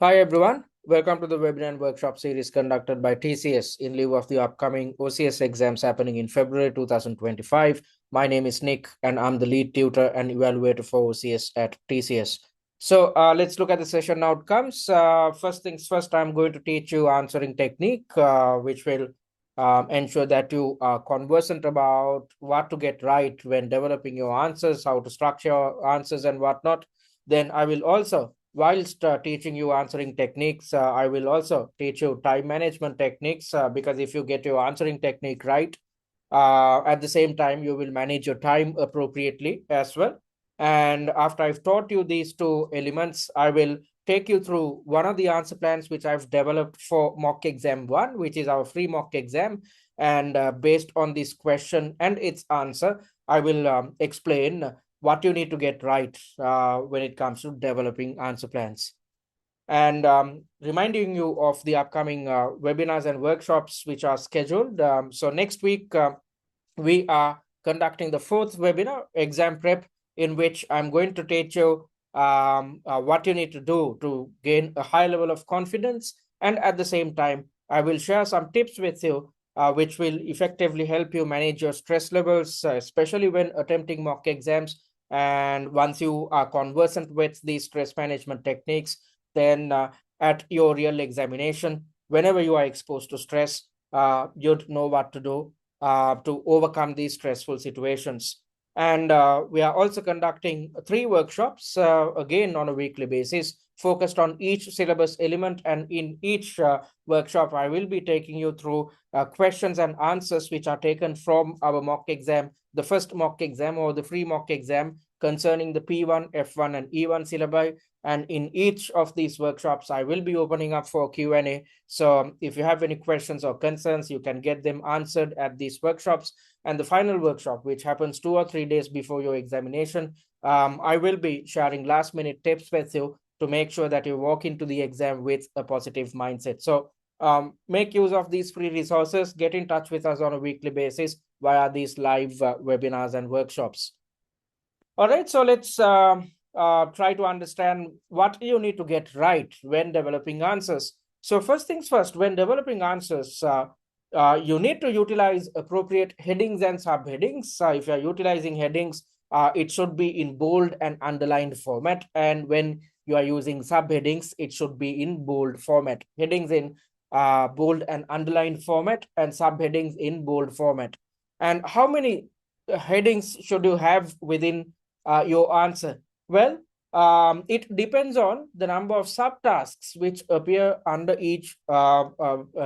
Hi everyone, welcome to the webinar and workshop series conducted by TCS in lieu of the upcoming OCS exams happening in February 2025. My name is Nick and I'm the lead tutor and evaluator for OCS at TCS. So let's look at the session outcomes. First things first, I'm going to teach you answering technique, which will ensure that you are conversant about what to get right when developing your answers, how to structure your answers and whatnot. Then I will also whilst teaching you answering techniques, I will also teach you time management techniques because if you get your answering technique right, at the same time, you will manage your time appropriately as well. And after I've taught you these two elements, I will take you through one of the answer plans which I've developed for mock exam 1, which is our free mock exam. And based on this question and its answer, I will explain what you need to get right when it comes to developing answer plans. And reminding you of the upcoming webinars and workshops which are scheduled. So next week, we are conducting the fourth webinar, exam prep, in which I'm going to teach you what you need to do to gain a high level of confidence. And at the same time, I will share some tips with you which will effectively help you manage your stress levels, especially when attempting mock exams. And once you are conversant with these stress management techniques, then at your real examination, whenever you are exposed to stress, you'd know what to do to overcome these stressful situations. And we are also conducting 3 workshops, again on a weekly basis, focused on each syllabus element. And in each workshop, I will be taking you through questions and answers which are taken from our mock exam, the first mock exam or the free mock exam concerning the P1, F1 and E1 syllabi. And in each of these workshops, I will be opening up for Q&A. So if you have any questions or concerns, you can get them answered at these workshops. And the final workshop, which happens 2 or 3 days before your examination, I will be sharing last minute tips with you to make sure that you walk into the exam with a positive mindset. So make use of these free resources. Get in touch with us on a weekly basis via these live webinars and workshops. All right, so let's try to understand what you need to get right when developing answers. So first things first, when developing answers, you need to utilize appropriate headings and subheadings. If you're utilizing headings, it should be in bold and underlined format. And when you are using subheadings, it should be in bold format. Headings in bold and underlined format and subheadings in bold format. And how many headings should you have within your answer? Well, it depends on the number of subtasks which appear under each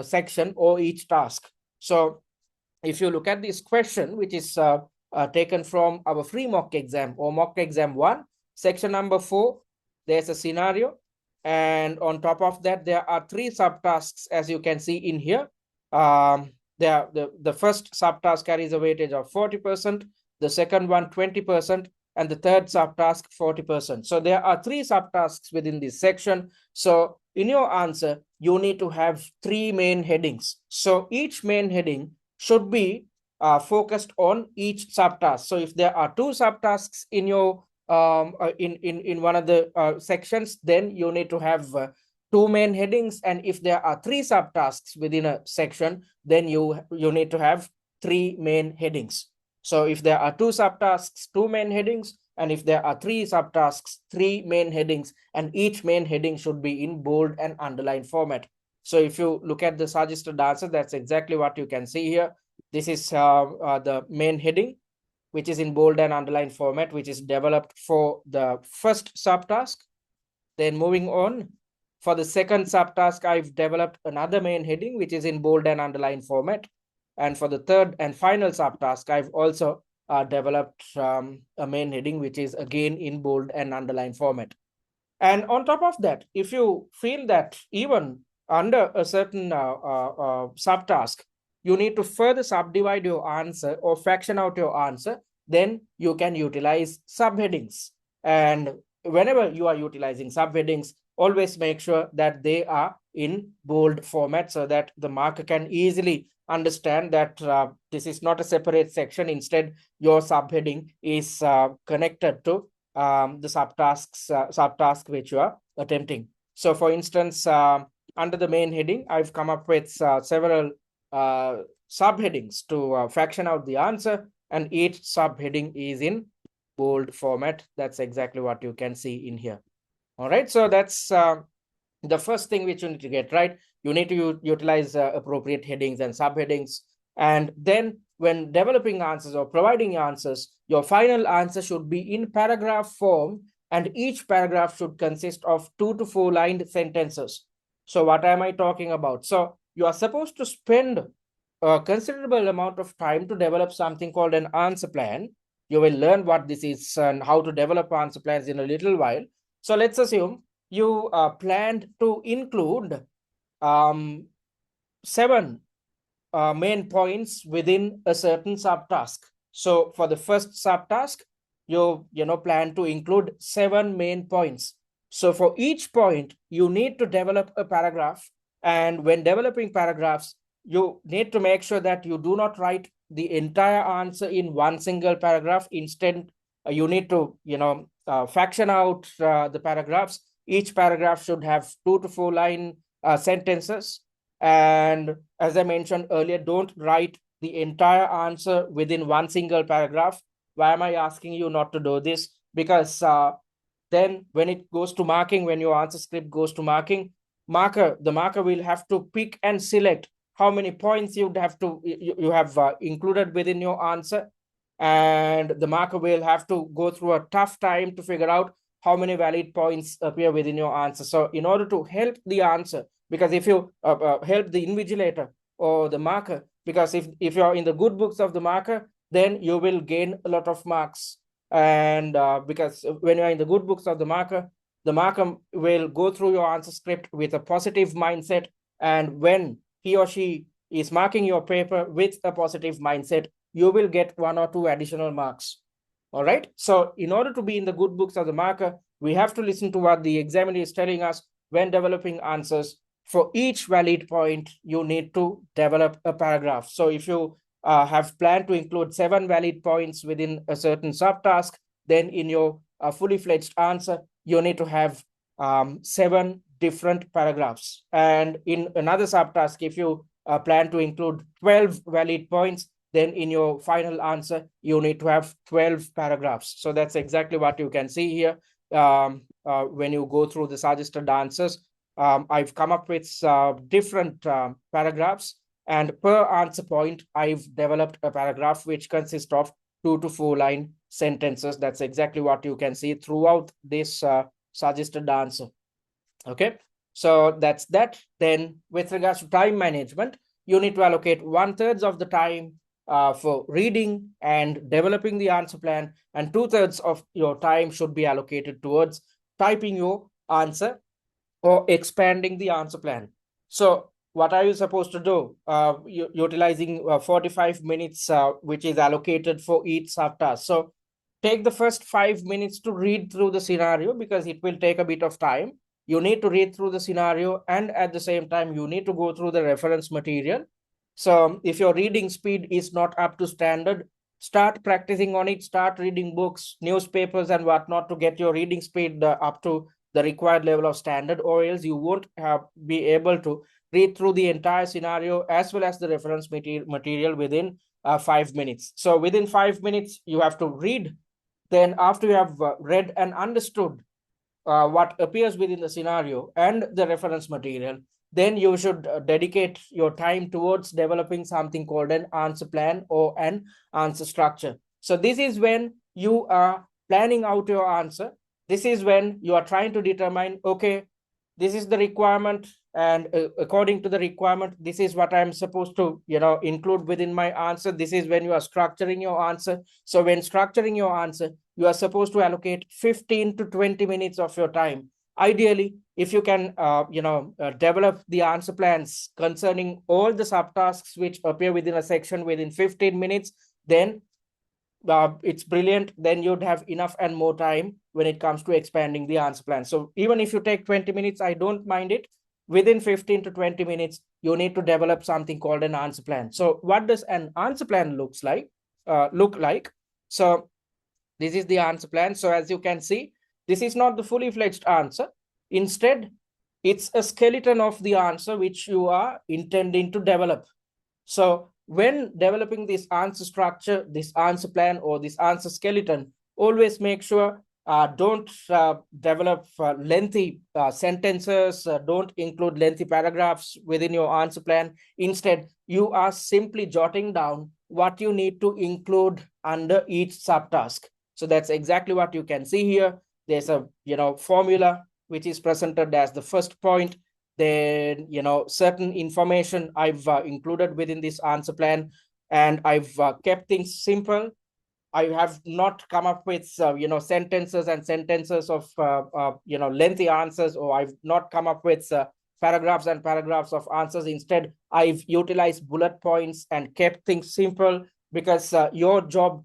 section or each task. So if you look at this question, which is taken from our free mock exam or mock exam 1, section number 4, there's a scenario. And on top of that, there are 3 subtasks, as you can see in here. The first subtask carries a weightage of 40%, the second one 20%, and the third subtask 40%. So there are 3 subtasks within this section. So in your answer, you need to have 3 main headings. So each main heading should be focused on each subtask. So if there are 2 subtasks in your in one of the sections, then you need to have 2 main headings. And if there are 3 subtasks within a section, then you need to have 3 main headings. So if there are 2 subtasks, 2 main headings, and if there are 3 subtasks, 3 main headings, and each main heading should be in bold and underlined format. So if you look at the suggested answer, that's exactly what you can see here. This is the main heading, which is in bold and underlined format, which is developed for the first subtask. Then moving on, for the second subtask, I've developed another main heading, which is in bold and underlined format. And for the third and final subtask, I've also developed a main heading, which is again in bold and underlined format. And on top of that, if you feel that even under a certain subtask, you need to further subdivide your answer or fraction out your answer, then you can utilize subheadings. And whenever you are utilizing subheadings, always make sure that they are in bold format so that the marker can easily understand that this is not a separate section. Instead, your subheading is connected to the subtask which you are attempting. So for instance, under the main heading, I've come up with several subheadings to fraction out the answer, and each subheading is in bold format. That's exactly what you can see in here. All right, so that's the first thing which you need to get right. You need to utilize appropriate headings and subheadings. And then when developing answers or providing answers, your final answer should be in paragraph form, and each paragraph should consist of 2 to 4 lined sentences. So what am I talking about? So you are supposed to spend a considerable amount of time to develop something called an answer plan. You will learn what this is and how to develop answer plans in a little while. So let's assume you planned to include 7 main points within a certain subtask. So for the first subtask, you plan to include 7 main points. So for each point, you need to develop a paragraph. And when developing paragraphs, you need to make sure that you do not write the entire answer in one single paragraph. Instead, you need to fraction out the paragraphs. Each paragraph should have 2 to 4 line sentences. And as I mentioned earlier, don't write the entire answer within one single paragraph. Why am I asking you not to do this? Because then when it goes to marking, when your answer script goes to marking, the marker will have to pick and select how many points you have included within your answer. And the marker will have to go through a tough time to figure out how many valid points appear within your answer. So in order to help the answer, because if you help the invigilator or the marker, because if you're in the good books of the marker, then you will gain a lot of marks. And because when you're in the good books of the marker will go through your answer script with a positive mindset. And when he or she is marking your paper with a positive mindset, you will get 1 or 2 additional marks. All right. So in order to be in the good books of the marker, we have to listen to what the examiner is telling us when developing answers. For each valid point, you need to develop a paragraph. So if you have planned to include 7 valid points within a certain subtask, then in your fully fledged answer, you need to have 7 different paragraphs. And in another subtask, if you plan to include 12 valid points, then in your final answer, you need to have 12 paragraphs. So that's exactly what you can see here. When you go through the suggested answers, I've come up with different paragraphs, and per answer point, I've developed a paragraph which consists of 2 to 4 line sentences. That's exactly what you can see throughout this suggested answer. Okay, so that's that. Then with regards to time management, you need to allocate 1/3 of the time for reading and developing the answer plan, and 2/3 of your time should be allocated towards typing your answer or expanding the answer plan. So what are you supposed to do? Utilizing 45 minutes, which is allocated for each subtask. So take the first 5 minutes to read through the scenario, because it will take a bit of time. You need to read through the scenario, and at the same time, you need to go through the reference material. So if your reading speed is not up to standard, start practicing on it. Start reading books, newspapers, and whatnot to get your reading speed up to the required level of standard, or else you won't be able to read through the entire scenario as well as the reference material within 5 minutes. So within 5 minutes, you have to read. Then after you have read and understood what appears within the scenario and the reference material, then you should dedicate your time towards developing something called an answer plan or an answer structure. So this is when you are planning out your answer. This is when you are trying to determine, okay, this is the requirement, and according to the requirement, this is what I'm supposed to include within my answer. This is when you are structuring your answer. So when structuring your answer, you are supposed to allocate 15 to 20 minutes of your time. Ideally, if you can develop the answer plans concerning all the subtasks which appear within a section within 15 minutes, then it's brilliant. Then you'd have enough and more time when it comes to expanding the answer plan. So even if you take 20 minutes, I don't mind it. Within 15 to 20 minutes, you need to develop something called an answer plan. So what does an answer plan look like? So this is the answer plan. So as you can see, this is not the fully fledged answer. Instead, It's a skeleton of the answer which you are intending to develop. So when developing this answer structure, this answer plan, or this answer skeleton, always make sure don't develop lengthy sentences, don't include lengthy paragraphs within your answer plan. Instead, you are simply jotting down what you need to include under each subtask. So that's exactly what you can see here. There's a formula which is presented as the first point. Then certain information I've included within this answer plan, and I've kept things simple. I have not come up with sentences and sentences of lengthy answers, or I've not come up with paragraphs and paragraphs of answers. Instead, I've utilized bullet points and kept things simple, because your job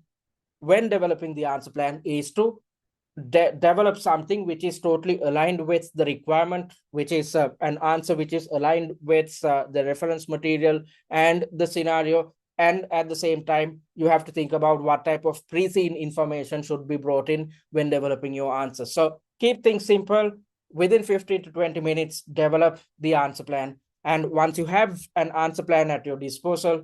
when developing the answer plan is to develop something which is totally aligned with the requirement, which is an answer which is aligned with the reference material and the scenario. And at the same time, you have to think about what type of pre-seen information should be brought in when developing your answer. So keep things simple. Within 15 to 20 minutes, develop the answer plan. And once you have an answer plan at your disposal,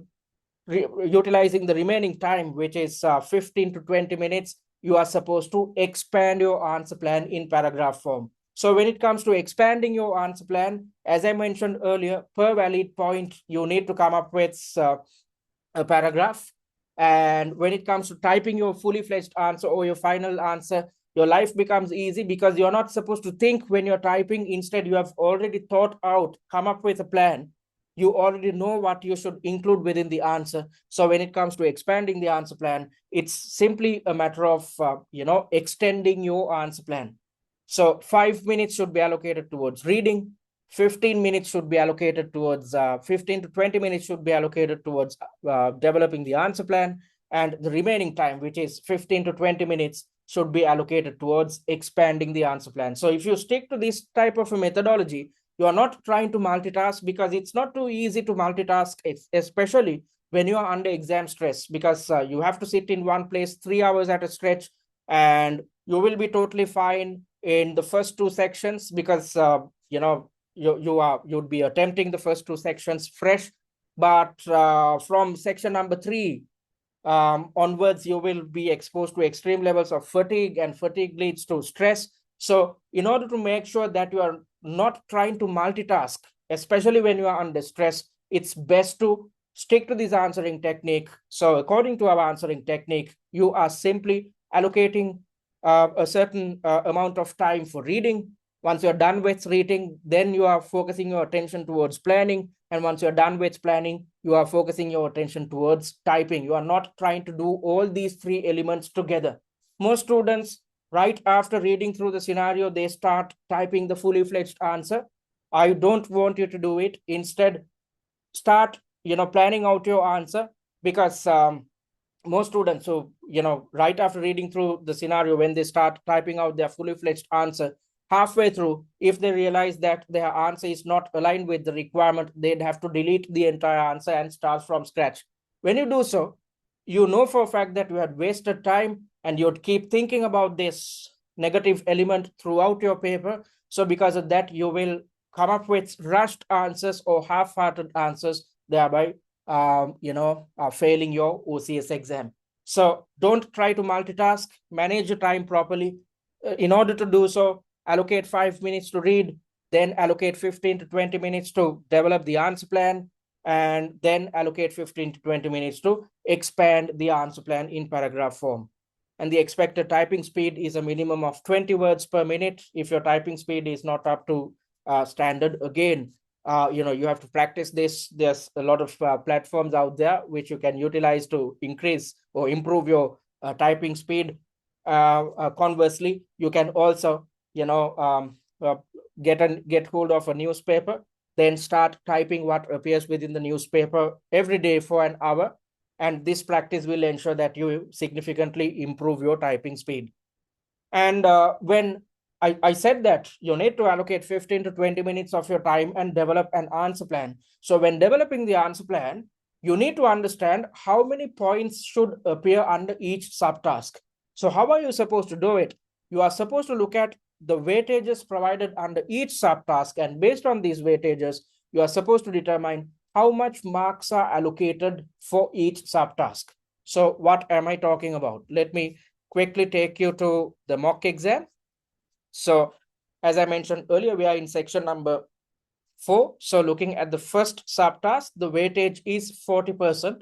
utilizing the remaining time, which is 15 to 20 minutes, you are supposed to expand your answer plan in paragraph form. So when it comes to expanding your answer plan, as I mentioned earlier, per valid point, you need to come up with a paragraph. And when it comes to typing your fully fledged answer or your final answer, your life becomes easy, because you're not supposed to think when you're typing. Instead, you have already thought out, come up with a plan. You already know what you should include within the answer. So when it comes to expanding the answer plan, it's simply a matter of extending your answer plan. So 5 minutes should be allocated towards reading, 15 minutes should be allocated towards 15 to 20 minutes should be allocated towards developing the answer plan, and the remaining time, which is 15 to 20 minutes, should be allocated towards expanding the answer plan. So if you stick to this type of a methodology, you are not trying to multitask, because it's not too easy to multitask, especially when you are under exam stress, because you have to sit in one place 3 hours at a stretch, and you will be totally fine in the first two sections, because you'd be attempting the first two sections fresh. But from section number 3 onwards, you will be exposed to extreme levels of fatigue, and fatigue leads to stress. So in order to make sure that you are not trying to multitask, especially when you are under stress, it's best to stick to this answering technique. So according to our answering technique, you are simply allocating a certain amount of time for reading. Once you're done with reading, then you are focusing your attention towards planning. And once you're done with planning, you are focusing your attention towards typing. You are not trying to do all these three elements together. Most students, right after reading through the scenario, they start typing the fully fledged answer. I don't want you to do it. Instead, start planning out your answer, because most students, so right after reading through the scenario, when they start typing out their fully fledged answer, halfway through, if they realize that their answer is not aligned with the requirement, they'd have to delete the entire answer and start from scratch. When you do so, you know for a fact that you had wasted time, and you'd keep thinking about this negative element throughout your paper. So because of that, you will come up with rushed answers or half-hearted answers, thereby failing your OCS exam. So don't try to multitask, manage your time properly. In order to do so, allocate 5 minutes to read, then allocate 15 to 20 minutes to develop the answer plan, and then allocate 15 to 20 minutes to expand the answer plan in paragraph form. And the expected typing speed is a minimum of 20 words per minute. If your typing speed is not up to standard, again, you have to practice this. There's a lot of platforms out there which you can utilize to increase or improve your typing speed. Conversely, you can also get hold of a newspaper, then start typing what appears within the newspaper every day for an hour. And this practice will ensure that you significantly improve your typing speed. And when I said that you need to allocate 15 to 20 minutes of your time and develop an answer plan. So when developing the answer plan, you need to understand how many points should appear under each subtask. So how are you supposed to do it? You are supposed to look at the weightages provided under each subtask, and based on these weightages, you are supposed to determine how much marks are allocated for each subtask. So what am I talking about? Let me quickly take you to the mock exam. So as I mentioned earlier, we are in section number 4. So looking at the first subtask, the weightage is 40%.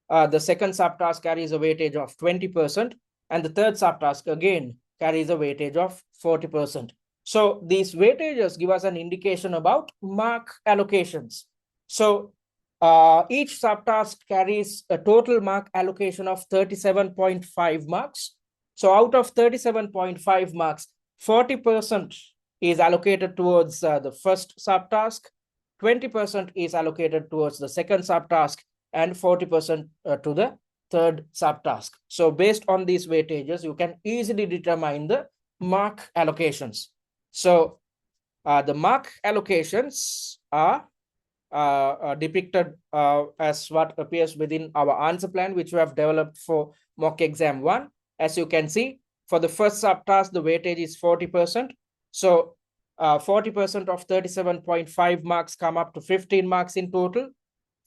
The second subtask carries a weightage of 20%. And the third subtask again carries a weightage of 40%. So these weightages give us an indication about mark allocations. So each subtask carries a total mark allocation of 37.5 marks. So out of 37.5 marks, 40% is allocated towards the first subtask, 20% is allocated towards the second subtask, and 40% to the third subtask. So based on these weightages, you can easily determine the mark allocations. So the mark allocations are depicted as what appears within our answer plan, which we have developed for mock exam 1. As you can see, for the first subtask, the weightage is 40%. So 40% of 37.5 marks come up to 15 marks in total.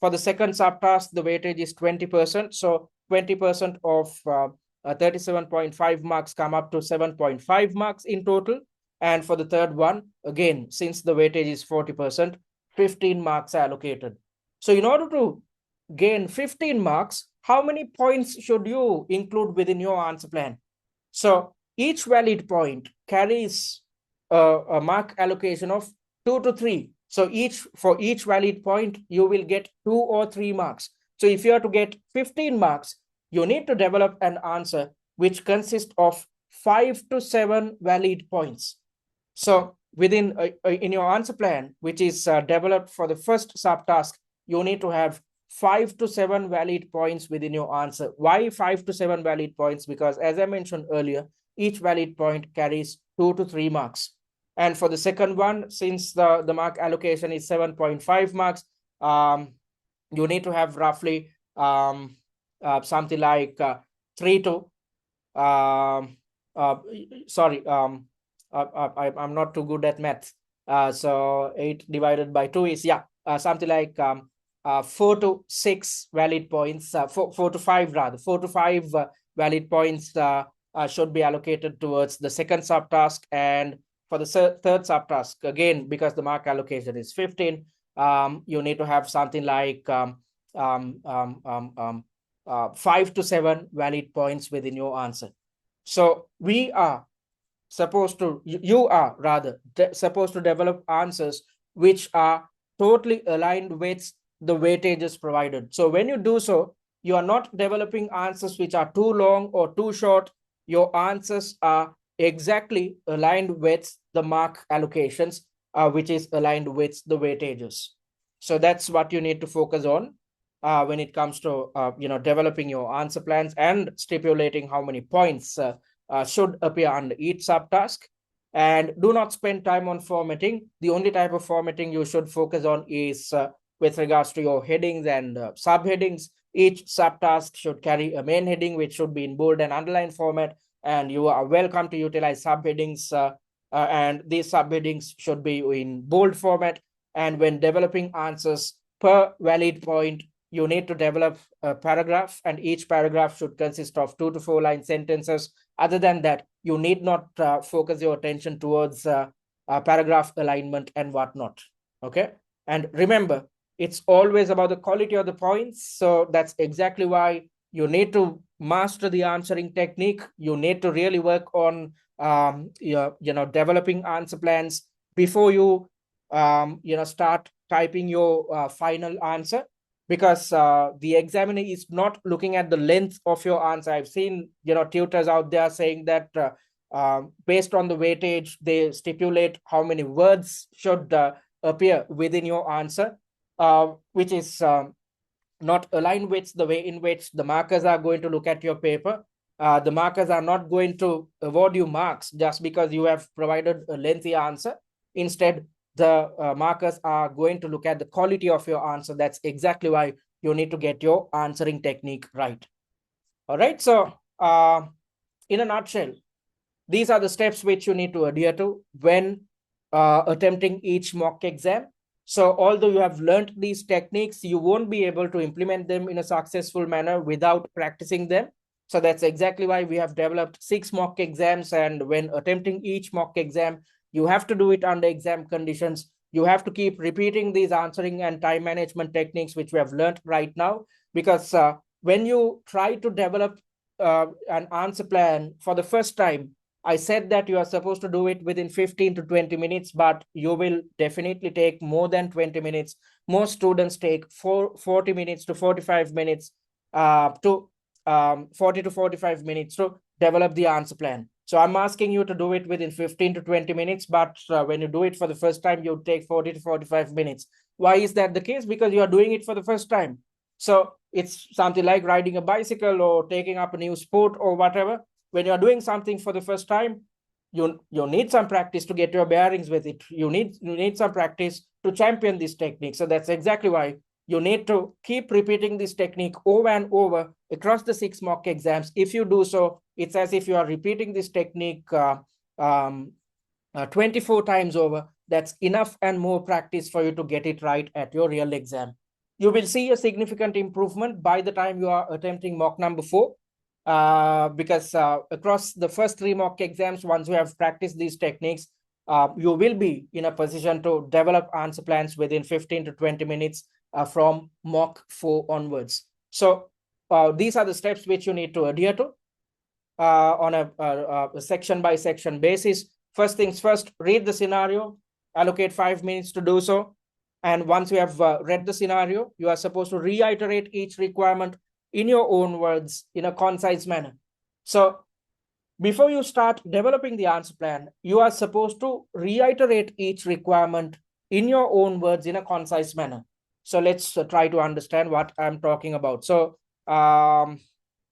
For the second subtask, the weightage is 20%. So 20% of 37.5 marks come up to 7.5 marks in total. And for the third one, again, since the weightage is 40%, 15 marks are allocated. So in order to gain 15 marks, how many points should you include within your answer plan? So each valid point carries a mark allocation of 2 to 3. So for each valid point, you will get 2 or 3 marks. So if you are to get 15 marks, you need to develop an answer which consists of 5 to 7 valid points. So within in your answer plan, which is developed for the first subtask, you need to have 5 to 7 valid points within your answer. Why 5 to 7 valid points? Because as I mentioned earlier, each valid point carries 2 to 3 marks. And for the second one, since the mark allocation is 7.5 marks, you need to have roughly something like 3 to, sorry, I'm not too good at math. So 8 divided by 2 is, something like 4 to 6 valid points, 4 to 5 rather, 4 to 5 valid points should be allocated towards the second subtask. And for the third subtask, again, because the mark allocation is 15, you need to have something like 5 to 7 valid points within your answer. So we are supposed to, you are rather supposed to develop answers which are totally aligned with the weightages provided. So when you do so, you are not developing answers which are too long or too short. Your answers are exactly aligned with the mark allocations, which is aligned with the weightages. So that's what you need to focus on when it comes to developing your answer plans and stipulating how many points should appear under each subtask. And do not spend time on formatting. The only type of formatting you should focus on is with regards to your headings and subheadings. Each subtask should carry a main heading, which should be in bold and underline format. And you are welcome to utilize subheadings, and these subheadings should be in bold format. And when developing answers per valid point, you need to develop a paragraph, and each paragraph should consist of 2 to 4 line sentences. Other than that, you need not focus your attention towards paragraph alignment and whatnot. Okay. And remember, it's always about the quality of the points. So that's exactly why you need to master the answering technique. You need to really work on developing answer plans before you start typing your final answer, because the examiner is not looking at the length of your answer. I've seen tutors out there saying that based on the weightage, they stipulate how many words should appear within your answer, which is not aligned with the way in which the markers are going to look at your paper. The markers are not going to award you marks just because you have provided a lengthy answer. Instead, the markers are going to look at the quality of your answer. That's exactly why you need to get your answering technique right. All right. So in a nutshell, These are the steps which you need to adhere to when attempting each mock exam. So although you have learned these techniques, you won't be able to implement them in a successful manner without practicing them. So that's exactly why we have developed 6 mock exams. And when attempting each mock exam, you have to do it under exam conditions. You have to keep repeating these answering and time management techniques, which we have learned right now, because when you try to develop an answer plan for the first time, I said that you are supposed to do it within 15 to 20 minutes, but you will definitely take more than 20 minutes. Most students take 40 minutes to 45 minutes to 40 to 45 minutes to develop the answer plan. So I'm asking you to do it within 15 to 20 minutes, but when you do it for the first time, you take 40 to 45 minutes. Why is that the case? Because you are doing it for the first time. So it's something like riding a bicycle or taking up a new sport or whatever. When you're doing something for the first time, you need some practice to get your bearings with it. You need some practice to champion this technique. So that's exactly why you need to keep repeating this technique over and over across the 6 mock exams. If you do so, it's as if you are repeating this technique 24 times over. That's enough and more practice for you to get it right at your real exam. You will see a significant improvement by the time you are attempting mock number 4. Because across the first 3 mock exams, once you have practiced these techniques, you will be in a position to develop answer plans within 15 to 20 minutes from mock 4 onwards. So these are the steps which you need to adhere to on a section by section basis. First things first, read the scenario, allocate 5 minutes to do so. And once you have read the scenario, you are supposed to reiterate each requirement in your own words in a concise manner. So before you start developing the answer plan, you are supposed to reiterate each requirement in your own words in a concise manner. So let's try to understand what I'm talking about. So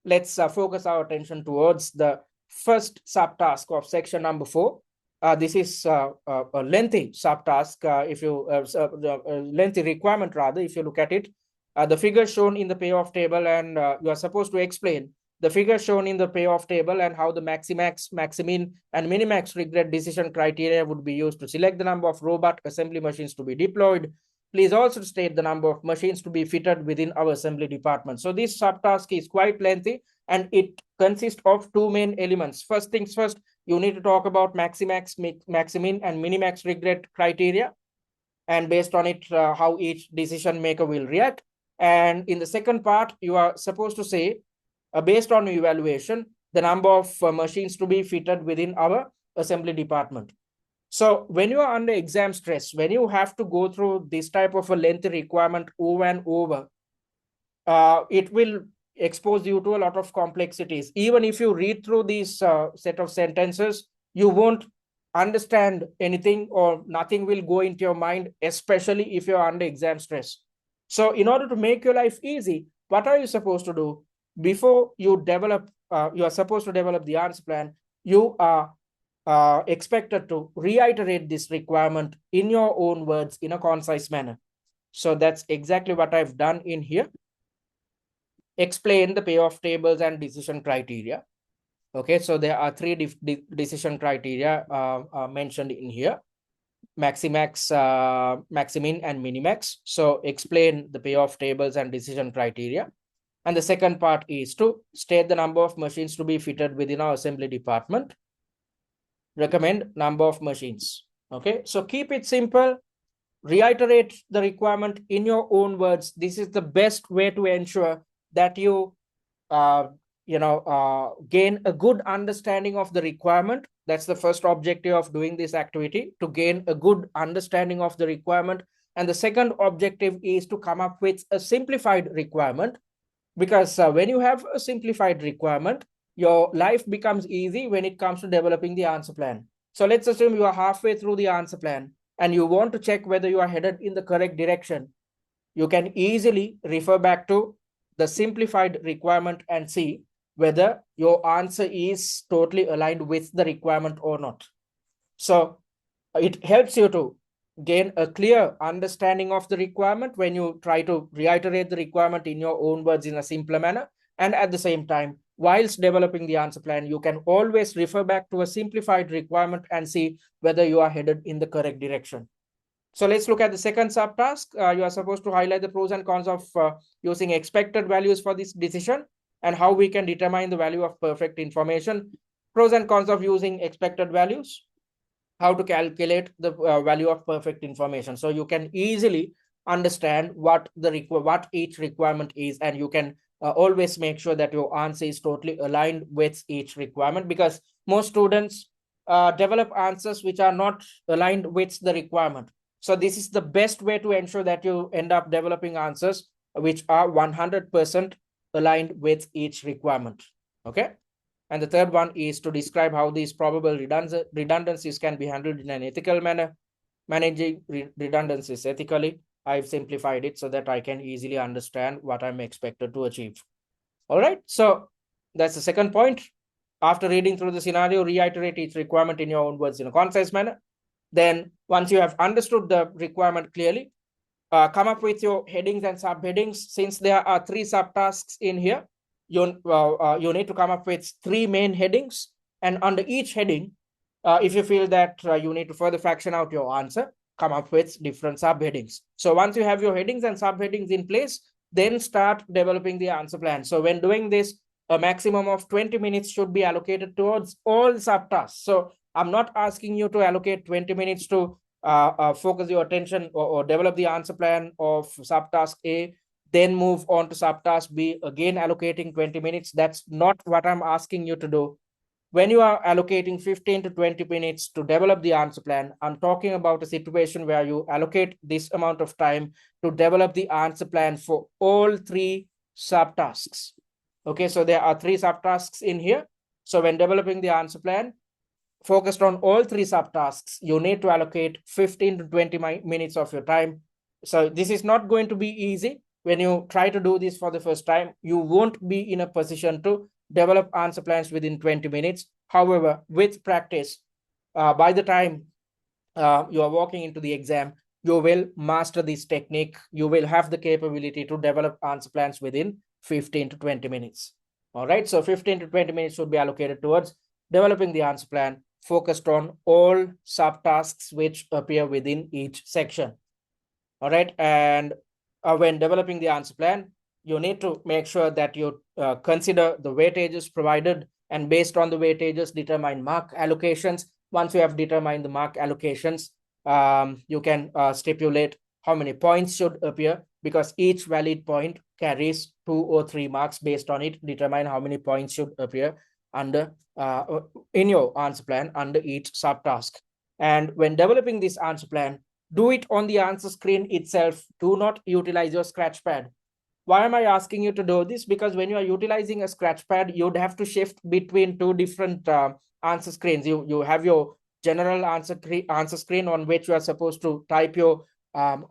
let's focus our attention towards the first subtask of section number 4. This is a lengthy subtask, lengthy requirement rather, if you look at it. The figure shown in the payoff table, and you are supposed to explain the figure shown in the payoff table and how the maximax, maximin, and minimax regret decision criteria would be used to select the number of robot assembly machines to be deployed. Please also state the number of machines to be fitted within our assembly department. So this subtask is quite lengthy, and it consists of 2 main elements. First things first, you need to talk about maximax, maximin, and minimax regret criteria, and based on it, how each decision maker will react. And in the second part, you are supposed to say, based on evaluation, the number of machines to be fitted within our assembly department. So when you are under exam stress, when you have to go through this type of a lengthy requirement over and over, it will expose you to a lot of complexities. Even if you read through these set of sentences, you won't understand anything, or nothing will go into your mind, especially if you're under exam stress. So in order to make your life easy, what are you supposed to do? Before you develop, you are supposed to develop the answer plan. You are expected to reiterate this requirement in your own words in a concise manner. So that's exactly what I've done in here. Explain the payoff tables and decision criteria. Okay, so there are 3 decision criteria mentioned in here: maximax, maximin, and minimax. So explain the payoff tables and decision criteria. And the second part is to state the number of machines to be fitted within our assembly department. Recommend number of machines. Okay, so keep it simple. Reiterate the requirement in your own words. This is the best way to ensure that you gain a good understanding of the requirement. That's the first objective of doing this activity, to gain a good understanding of the requirement. And the second objective is to come up with a simplified requirement, because when you have a simplified requirement, your life becomes easy when it comes to developing the answer plan. So let's assume you are halfway through the answer plan and you want to check whether you are headed in the correct direction. You can easily refer back to the simplified requirement and see whether your answer is totally aligned with the requirement or not. So it helps you to gain a clear understanding of the requirement when you try to reiterate the requirement in your own words in a simpler manner. And at the same time, whilst developing the answer plan, you can always refer back to a simplified requirement and see whether you are headed in the correct direction. So let's look at the second subtask. You are supposed to highlight the pros and cons of using expected values for this decision and how we can determine the value of perfect information. Pros and cons of using expected values, how to calculate the value of perfect information. So you can easily understand what each requirement is, and you can always make sure that your answer is totally aligned with each requirement, because most students develop answers which are not aligned with the requirement. So this is the best way to ensure that you end up developing answers which are 100% aligned with each requirement. Okay. And the third one is to describe how these probable redundancies can be handled in an ethical manner. Managing redundancies ethically, I've simplified it so that I can easily understand what I'm expected to achieve. All right, so that's the second point. After reading through the scenario, reiterate each requirement in your own words in a concise manner. Then once you have understood the requirement clearly, come up with your headings and subheadings. Since there are 3 subtasks in here, you need to come up with 3 main headings, and under each heading, if you feel that you need to further fraction out your answer, come up with different subheadings. So once you have your headings and subheadings in place, then start developing the answer plan. So when doing this, a maximum of 20 minutes should be allocated towards all subtasks. So I'm not asking you to allocate 20 minutes to focus your attention or develop the answer plan of subtask A, then move on to subtask B, again allocating 20 minutes. That's not what I'm asking you to do. When you are allocating 15 to 20 minutes to develop the answer plan, I'm talking about a situation where you allocate this amount of time to develop the answer plan for all 3 subtasks. Okay, so there are 3 subtasks in here. So when developing the answer plan, focused on all 3 subtasks, you need to allocate 15 to 20 minutes of your time. So this is not going to be easy. When you try to do this for the first time, you won't be in a position to develop answer plans within 20 minutes. However, with practice, by the time you are walking into the exam, you will master this technique. You will have the capability to develop answer plans within 15 to 20 minutes. All right, so 15 to 20 minutes should be allocated towards developing the answer plan, focused on all subtasks which appear within each section. All right, and when developing the answer plan, you need to make sure that you consider the weightages provided, and based on the weightages, determine mark allocations. Once you have determined the mark allocations, you can stipulate how many points should appear, because each valid point carries 2 or 3 marks. Based on it, determine how many points should appear under in your answer plan under each subtask. And when developing this answer plan, do it on the answer screen itself. Do not utilize your scratch pad. Why am I asking you to do this? Because when you are utilizing a scratch pad, you'd have to shift between 2 different answer screens. You have your general answer screen on which you are supposed to type your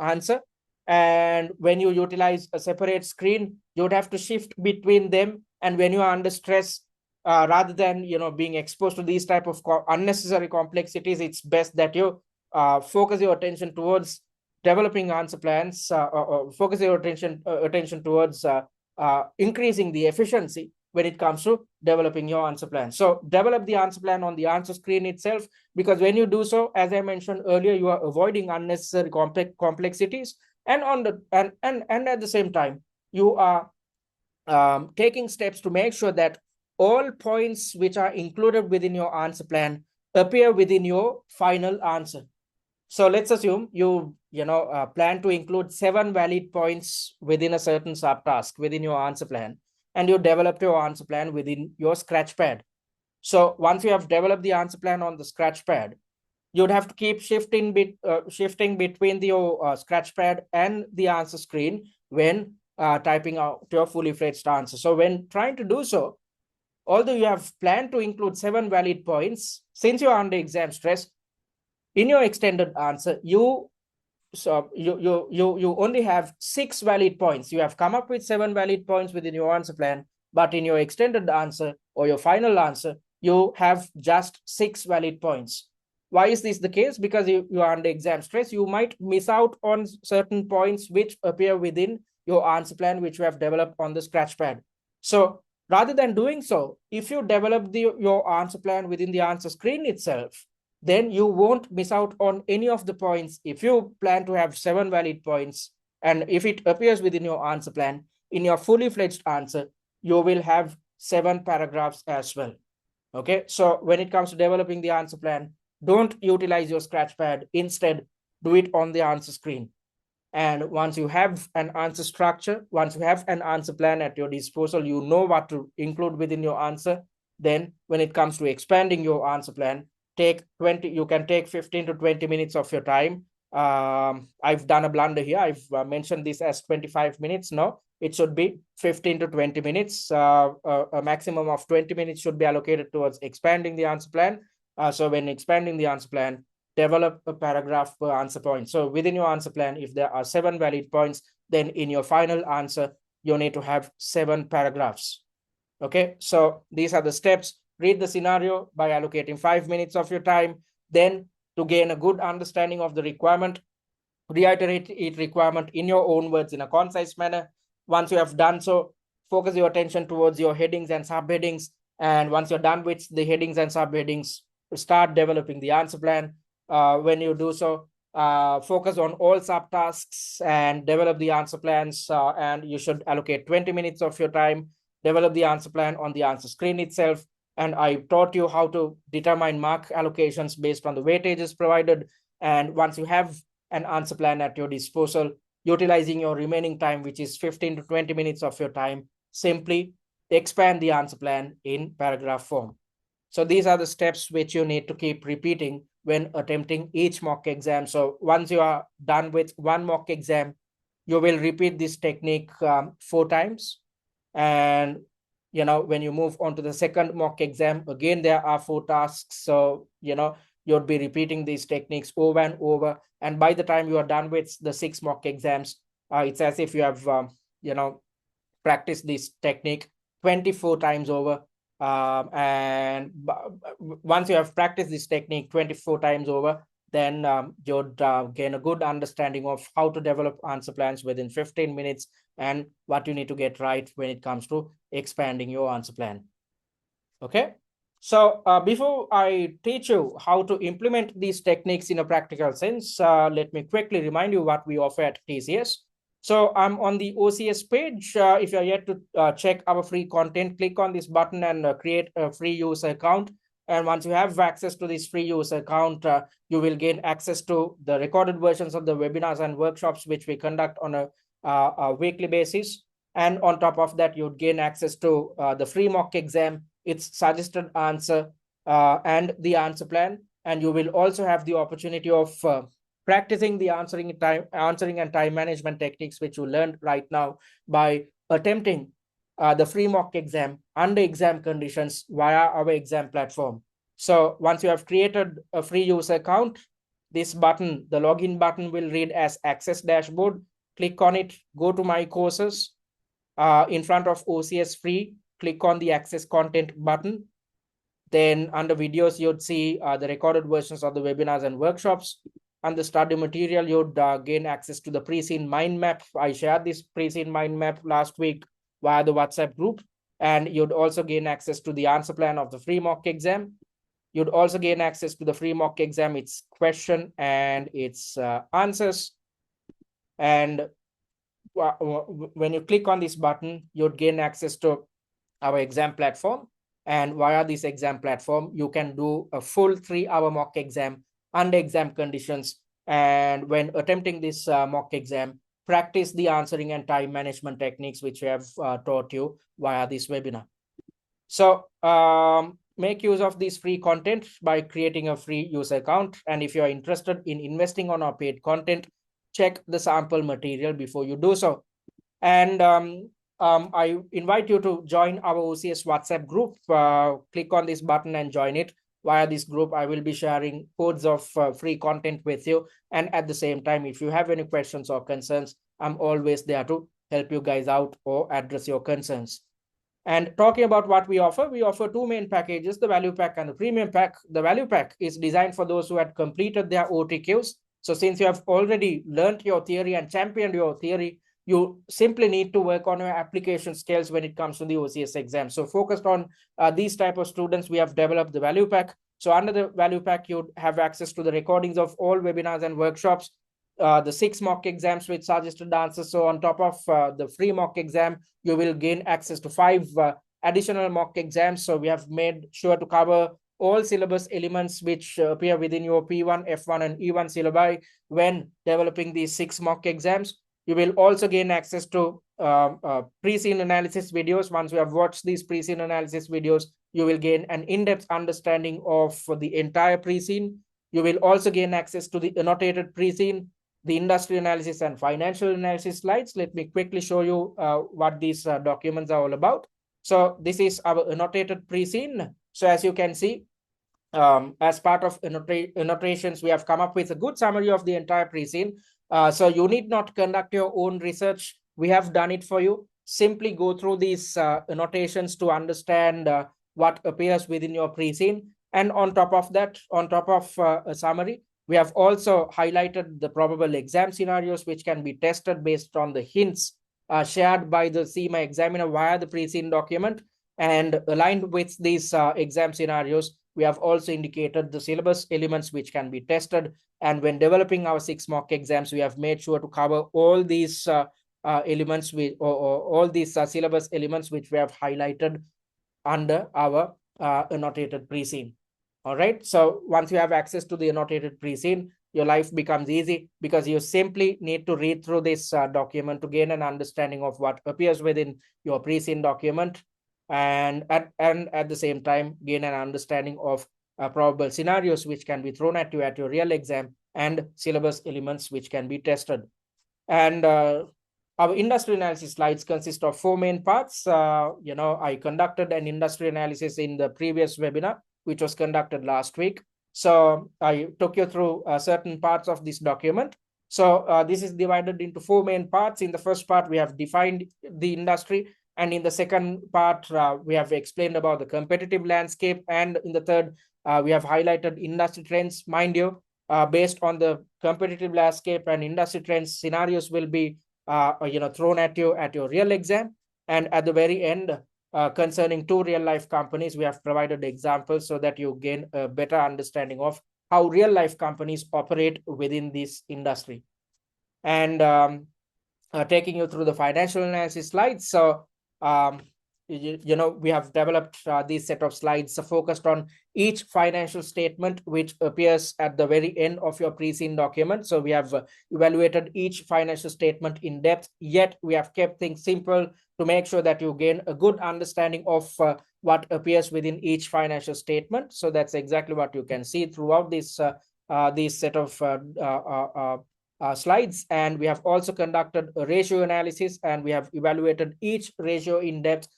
answer. And when you utilize a separate screen, you'd have to shift between them. And when you are under stress, rather than being exposed to these type of unnecessary complexities, it's best that you focus your attention towards developing answer plans, focus your attention towards increasing the efficiency when it comes to developing your answer plan. So develop the answer plan on the answer screen itself, because when you do so, as I mentioned earlier, you are avoiding unnecessary complexities, and at the same time, you are taking steps to make sure that all points which are included within your answer plan appear within your final answer. So let's assume you plan to include 7 valid points within a certain subtask within your answer plan, and you develop your answer plan within your scratch pad. So once you have developed the answer plan on the scratch pad, you'd have to keep shifting between the scratch pad and the answer screen when typing out your fully fledged answer. So when trying to do so, although you have planned to include 7 valid points, since you are under exam stress, in your extended answer, you only have 6 valid points. You have come up with 7 valid points within your answer plan, but in your extended answer or your final answer, you have just 6 valid points. Why is this the case? Because you are under exam stress. You might miss out on certain points which appear within your answer plan, which you have developed on the scratch pad. So Rather than doing so, if you develop your answer plan within the answer screen itself, then you won't miss out on any of the points. If you plan to have 7 valid points, and if it appears within your answer plan, in your fully fledged answer, you will have 7 paragraphs as well. Okay, so when it comes to developing the answer plan, don't utilize your scratch pad. Instead, do it on the answer screen. And once you have an answer structure, once you have an answer plan at your disposal, you know what to include within your answer. Then when it comes to expanding your answer plan, you can take 15 to 20 minutes of your time. I've done a blunder here. I've mentioned this as 25 minutes. No, it should be 15 to 20 minutes. A maximum of 20 minutes should be allocated towards expanding the answer plan. So when expanding the answer plan, develop a paragraph per answer point. So within your answer plan, if there are 7 valid points, then in your final answer, you need to have 7 paragraphs. Okay, so these are the steps. Read the scenario by allocating 5 minutes of your time. Then to gain a good understanding of the requirement, reiterate each requirement in your own words in a concise manner. Once you have done so, focus your attention towards your headings and subheadings. And once you're done with the headings and subheadings, start developing the answer plan. When you do so, focus on all subtasks and develop the answer plans. And you should allocate 20 minutes of your time, develop the answer plan on the answer screen itself. And I taught you how to determine mark allocations based on the weightages provided. And once you have an answer plan at your disposal, utilizing your remaining time, which is 15 to 20 minutes of your time, simply expand the answer plan in paragraph form. So these are the steps which you need to keep repeating when attempting each mock exam. So once you are done with one mock exam, you will repeat this technique 4 times. And when you move on to the second mock exam, again, there are 4 tasks. So, you'll be repeating these techniques over and over. And by the time you are done with the 6 mock exams, it's as if you have, practiced this technique 24 times over. And once you have practiced this technique 24 times over, then you'd gain a good understanding of how to develop answer plans within 15 minutes and what you need to get right when it comes to expanding your answer plan. Okay. So before I teach you how to implement these techniques in a practical sense, let me quickly remind you what we offer at TCS. So I'm on the OCS page. If you're yet to check our free content, click on this button and create a free user account. And once you have access to this free user account, you will gain access to the recorded versions of the webinars and workshops which we conduct on a weekly basis. And on top of that, you'd gain access to the free mock exam, its suggested answer, and the answer plan. And you will also have the opportunity of practicing the answering and time management techniques which you learned right now by attempting the free mock exam under exam conditions via our exam platform. So once you have created a free user account, this button, the login button, will read as Access Dashboard. Click on it, go to My Courses. In front of OCS Free, click on the Access Content button. Then under Videos, you'd see the recorded versions of the webinars and workshops. And the study material, you'd gain access to the pre-seen mind map. I shared this pre-seen mind map last week via the WhatsApp group. And you'd also gain access to the answer plan of the free mock exam. You'd also gain access to the free mock exam, its question and its answers. And when you click on this button, you'd gain access to our exam platform. And via this exam platform, you can do a full 3-hour mock exam under exam conditions. And when attempting this mock exam, practice the answering and time management techniques which we have taught you via this webinar. So make use of this free content by creating a free user account. And if you are interested in investing on our paid content, check the sample material before you do so. And I invite you to join our OCS WhatsApp group. Click on this button and join it. Via this group, I will be sharing codes of free content with you. And at the same time, if you have any questions or concerns, I'm always there to help you guys out or address your concerns. And talking about what we offer 2 main packages, the value pack and the premium pack. The value pack is designed for those who had completed their OTQs. So since you have already learned your theory and championed your theory, you simply need to work on your application skills when it comes to the OCS exam. So focused on these type of students, we have developed the value pack. So under the value pack, you have access to the recordings of all webinars and workshops, the 6 mock exams with suggested answers. So on top of the free mock exam, you will gain access to 5 additional mock exams. So we have made sure to cover all syllabus elements which appear within your P1, F1, and E1 syllabi when developing these 6 mock exams. You will also gain access to pre-scene analysis videos. Once you have watched these pre-scene analysis videos, you will gain an in-depth understanding of the entire pre-scene. You will also gain access to the annotated pre-scene, the industry analysis and financial analysis slides. Let me quickly show you what these documents are all about. So this is our annotated pre-scene. So as you can see, as part of annotations, we have come up with a good summary of the entire pre-scene. So you need not conduct your own research. We have done it for you. Simply go through these annotations to understand what appears within your pre-scene. And on top of that, on top of a summary, we have also highlighted the probable exam scenarios which can be tested based on the hints shared by the CIMA examiner via the pre-scene document. And aligned with these exam scenarios, we have also indicated the syllabus elements which can be tested. And when developing our 6 mock exams, we have made sure to cover all these elements with or all these syllabus elements which we have highlighted under our annotated pre-scene. All right. So once you have access to the annotated pre-scene, your life becomes easy because you simply need to read through this document to gain an understanding of what appears within your pre-scene document, and at the same time gain an understanding of probable scenarios which can be thrown at you at your real exam and syllabus elements which can be tested. And our industry analysis slides consist of 4 main parts. I conducted an industry analysis in the previous webinar, which was conducted last week. So I took you through certain parts of this document. So this is divided into 4 main parts. In the first part, we have defined the industry. And in the second part, we have explained about the competitive landscape. And in the third, we have highlighted industry trends. Mind you, based on the competitive landscape and industry trends, scenarios will be thrown at you at your real exam. And at the very end, concerning 2 real-life companies, we have provided examples so that you gain a better understanding of how real-life companies operate within this industry. And taking you through the financial analysis slides. So we have developed this set of slides focused on each financial statement which appears at the very end of your pre-scene document. So we have evaluated each financial statement in depth, yet we have kept things simple to make sure that you gain a good understanding of what appears within each financial statement. So that's exactly what you can see throughout this set of slides. And we have also conducted a ratio analysis, and we have evaluated each ratio in depth,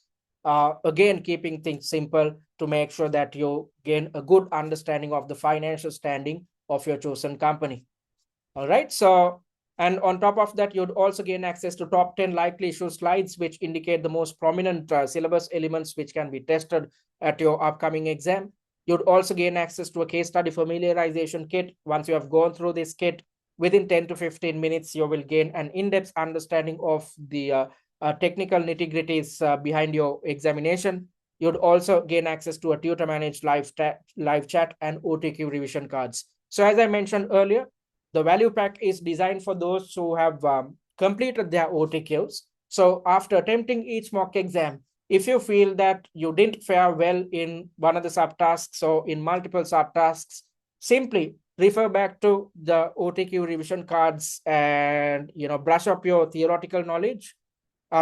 again keeping things simple to make sure that you gain a good understanding of the financial standing of your chosen company. All right. So, and on top of that, you'd also gain access to top 10 likely issue slides, which indicate the most prominent syllabus elements which can be tested at your upcoming exam. You'd also gain access to a case study familiarization kit. Once you have gone through this kit, within 10 to 15 minutes, you will gain an in-depth understanding of the technical nitty-gritties behind your examination. You'd also gain access to a tutor-managed live chat and OTQ revision cards. So as I mentioned earlier, the value pack is designed for those who have completed their OTQs. So after attempting each mock exam, if you feel that you didn't fare well in one of the subtasks or in multiple subtasks, simply refer back to the OTQ revision cards and brush up your theoretical knowledge,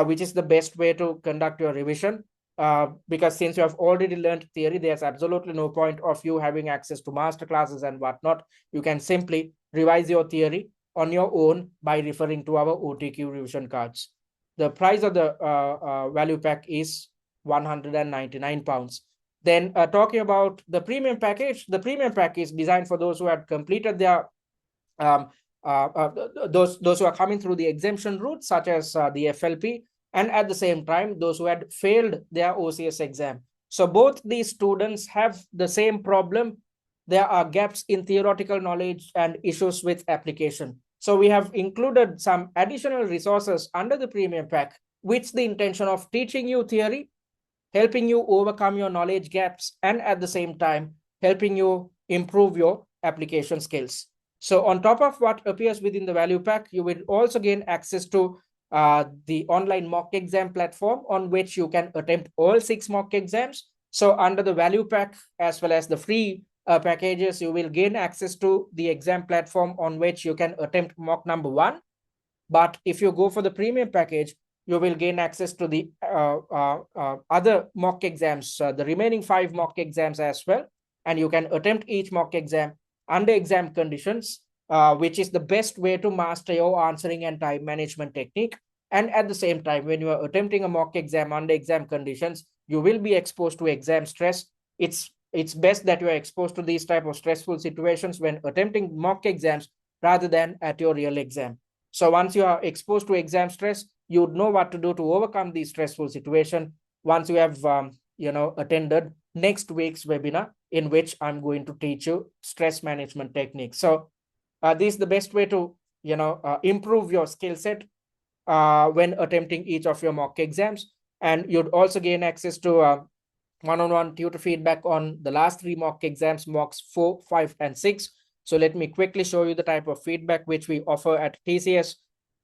which is the best way to conduct your revision. Because since you have already learned theory, there's absolutely no point of you having access to master classes and whatnot. You can simply revise your theory on your own by referring to our OTQ revision cards. The price of the value pack is £199. Then talking about the premium package, the premium pack is designed for those who have completed their those who are coming through the exemption route, such as the FLP, and at the same time, those who had failed their OCS exam. So both these students have the same problem. There are gaps in theoretical knowledge and issues with application. So we have included some additional resources under the premium pack, with the intention of teaching you theory, helping you overcome your knowledge gaps, and at the same time, helping you improve your application skills. So on top of what appears within the value pack, you will also gain access to the online mock exam platform on which you can attempt all 6 mock exams. So under the value pack as well as the free packages, you will gain access to the exam platform on which you can attempt mock number 1. But if you go for the premium package, you will gain access to the other mock exams, the remaining 5 mock exams as well. And you can attempt each mock exam under exam conditions, which is the best way to master your answering and time management technique. And at the same time, when you are attempting a mock exam under exam conditions, you will be exposed to exam stress. It's best that you are exposed to these type of stressful situations when attempting mock exams rather than at your real exam. So once you are exposed to exam stress, you would know what to do to overcome the stressful situation once you have attended next week's webinar, in which I'm going to teach you stress management techniques. So this is the best way to improve your skill set when attempting each of your mock exams. And you'd also gain access to one-on-one tutor feedback on the last 3 mock exams, mocks 4, 5, and 6. So let me quickly show you the type of feedback which we offer at TCS.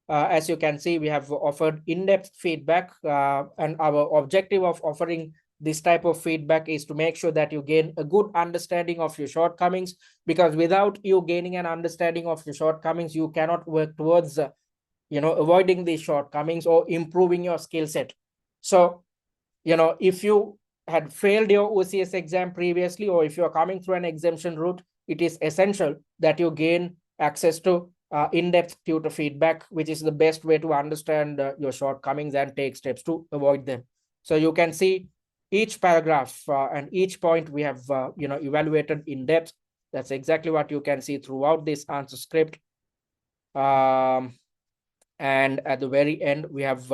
As you can see, we have offered in-depth feedback, and our objective of offering this type of feedback is to make sure that you gain a good understanding of your shortcomings, because without you gaining an understanding of your shortcomings, you cannot work towards avoiding these shortcomings or improving your skill set. So if you had failed your OCS exam previously, or if you are coming through an exemption route, it is essential that you gain access to in-depth tutor feedback, which is the best way to understand your shortcomings and take steps to avoid them. So you can see each paragraph and each point we have evaluated in depth. That's exactly what you can see throughout this answer script. And at the very end, we have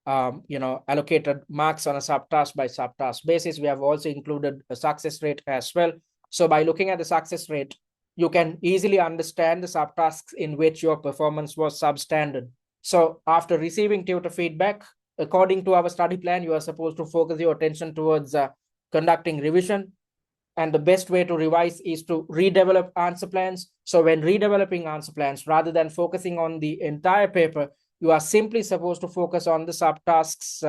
allocated marks on a subtask by subtask basis. We have also included a success rate as well. So by looking at the success rate, you can easily understand the subtasks in which your performance was substandard. So after receiving tutor feedback, according to our study plan, you are supposed to focus your attention towards conducting revision. And the best way to revise is to redevelop answer plans. So when redeveloping answer plans, rather than focusing on the entire paper, you are simply supposed to focus on the subtasks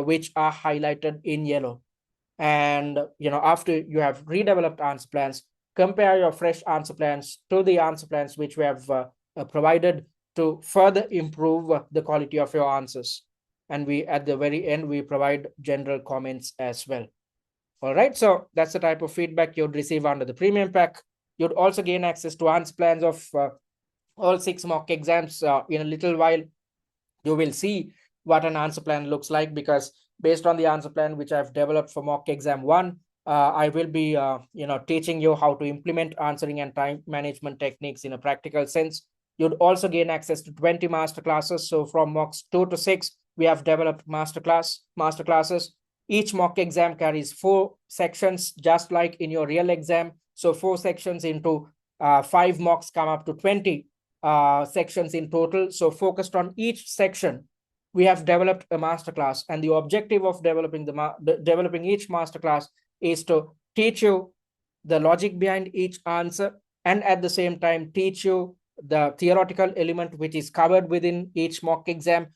which are highlighted in yellow. And after you have redeveloped answer plans, compare your fresh answer plans to the answer plans which we have provided to further improve the quality of your answers. And we, at the very end, we provide general comments as well. All right, so that's the type of feedback you'd receive under the premium pack. You'd also gain access to answer plans of all 6 mock exams. In a little while, you will see what an answer plan looks like, because based on the answer plan which I've developed for mock exam 1, I will be teaching you how to implement answering and time management techniques in a practical sense. You'd also gain access to 20 master classes. So from mocks 2 to 6, we have developed master classes. Each mock exam carries 4 sections, just like in your real exam. So 4 sections into 5 mocks come up to 20 sections in total. So focused on each section, we have developed a masterclass, and the objective of developing each masterclass is to teach you the logic behind each answer, and at the same time teach you the theoretical element which is covered within each mock exam,